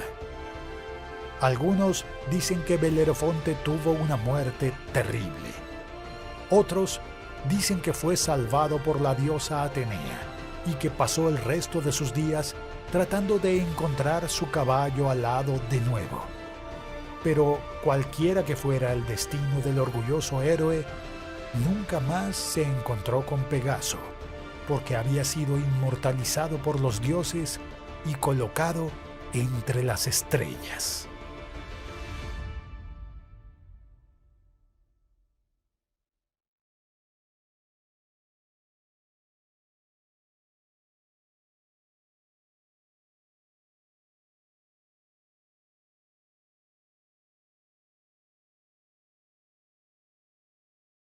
Algunos dicen que Belerofonte tuvo una muerte terrible. Otros dicen que fue salvado por la diosa Atenea y que pasó el resto de sus días tratando de encontrar su caballo alado de nuevo. Pero cualquiera que fuera el destino del orgulloso héroe, nunca más se encontró con Pegaso, porque había sido inmortalizado por los dioses y colocado entre las estrellas.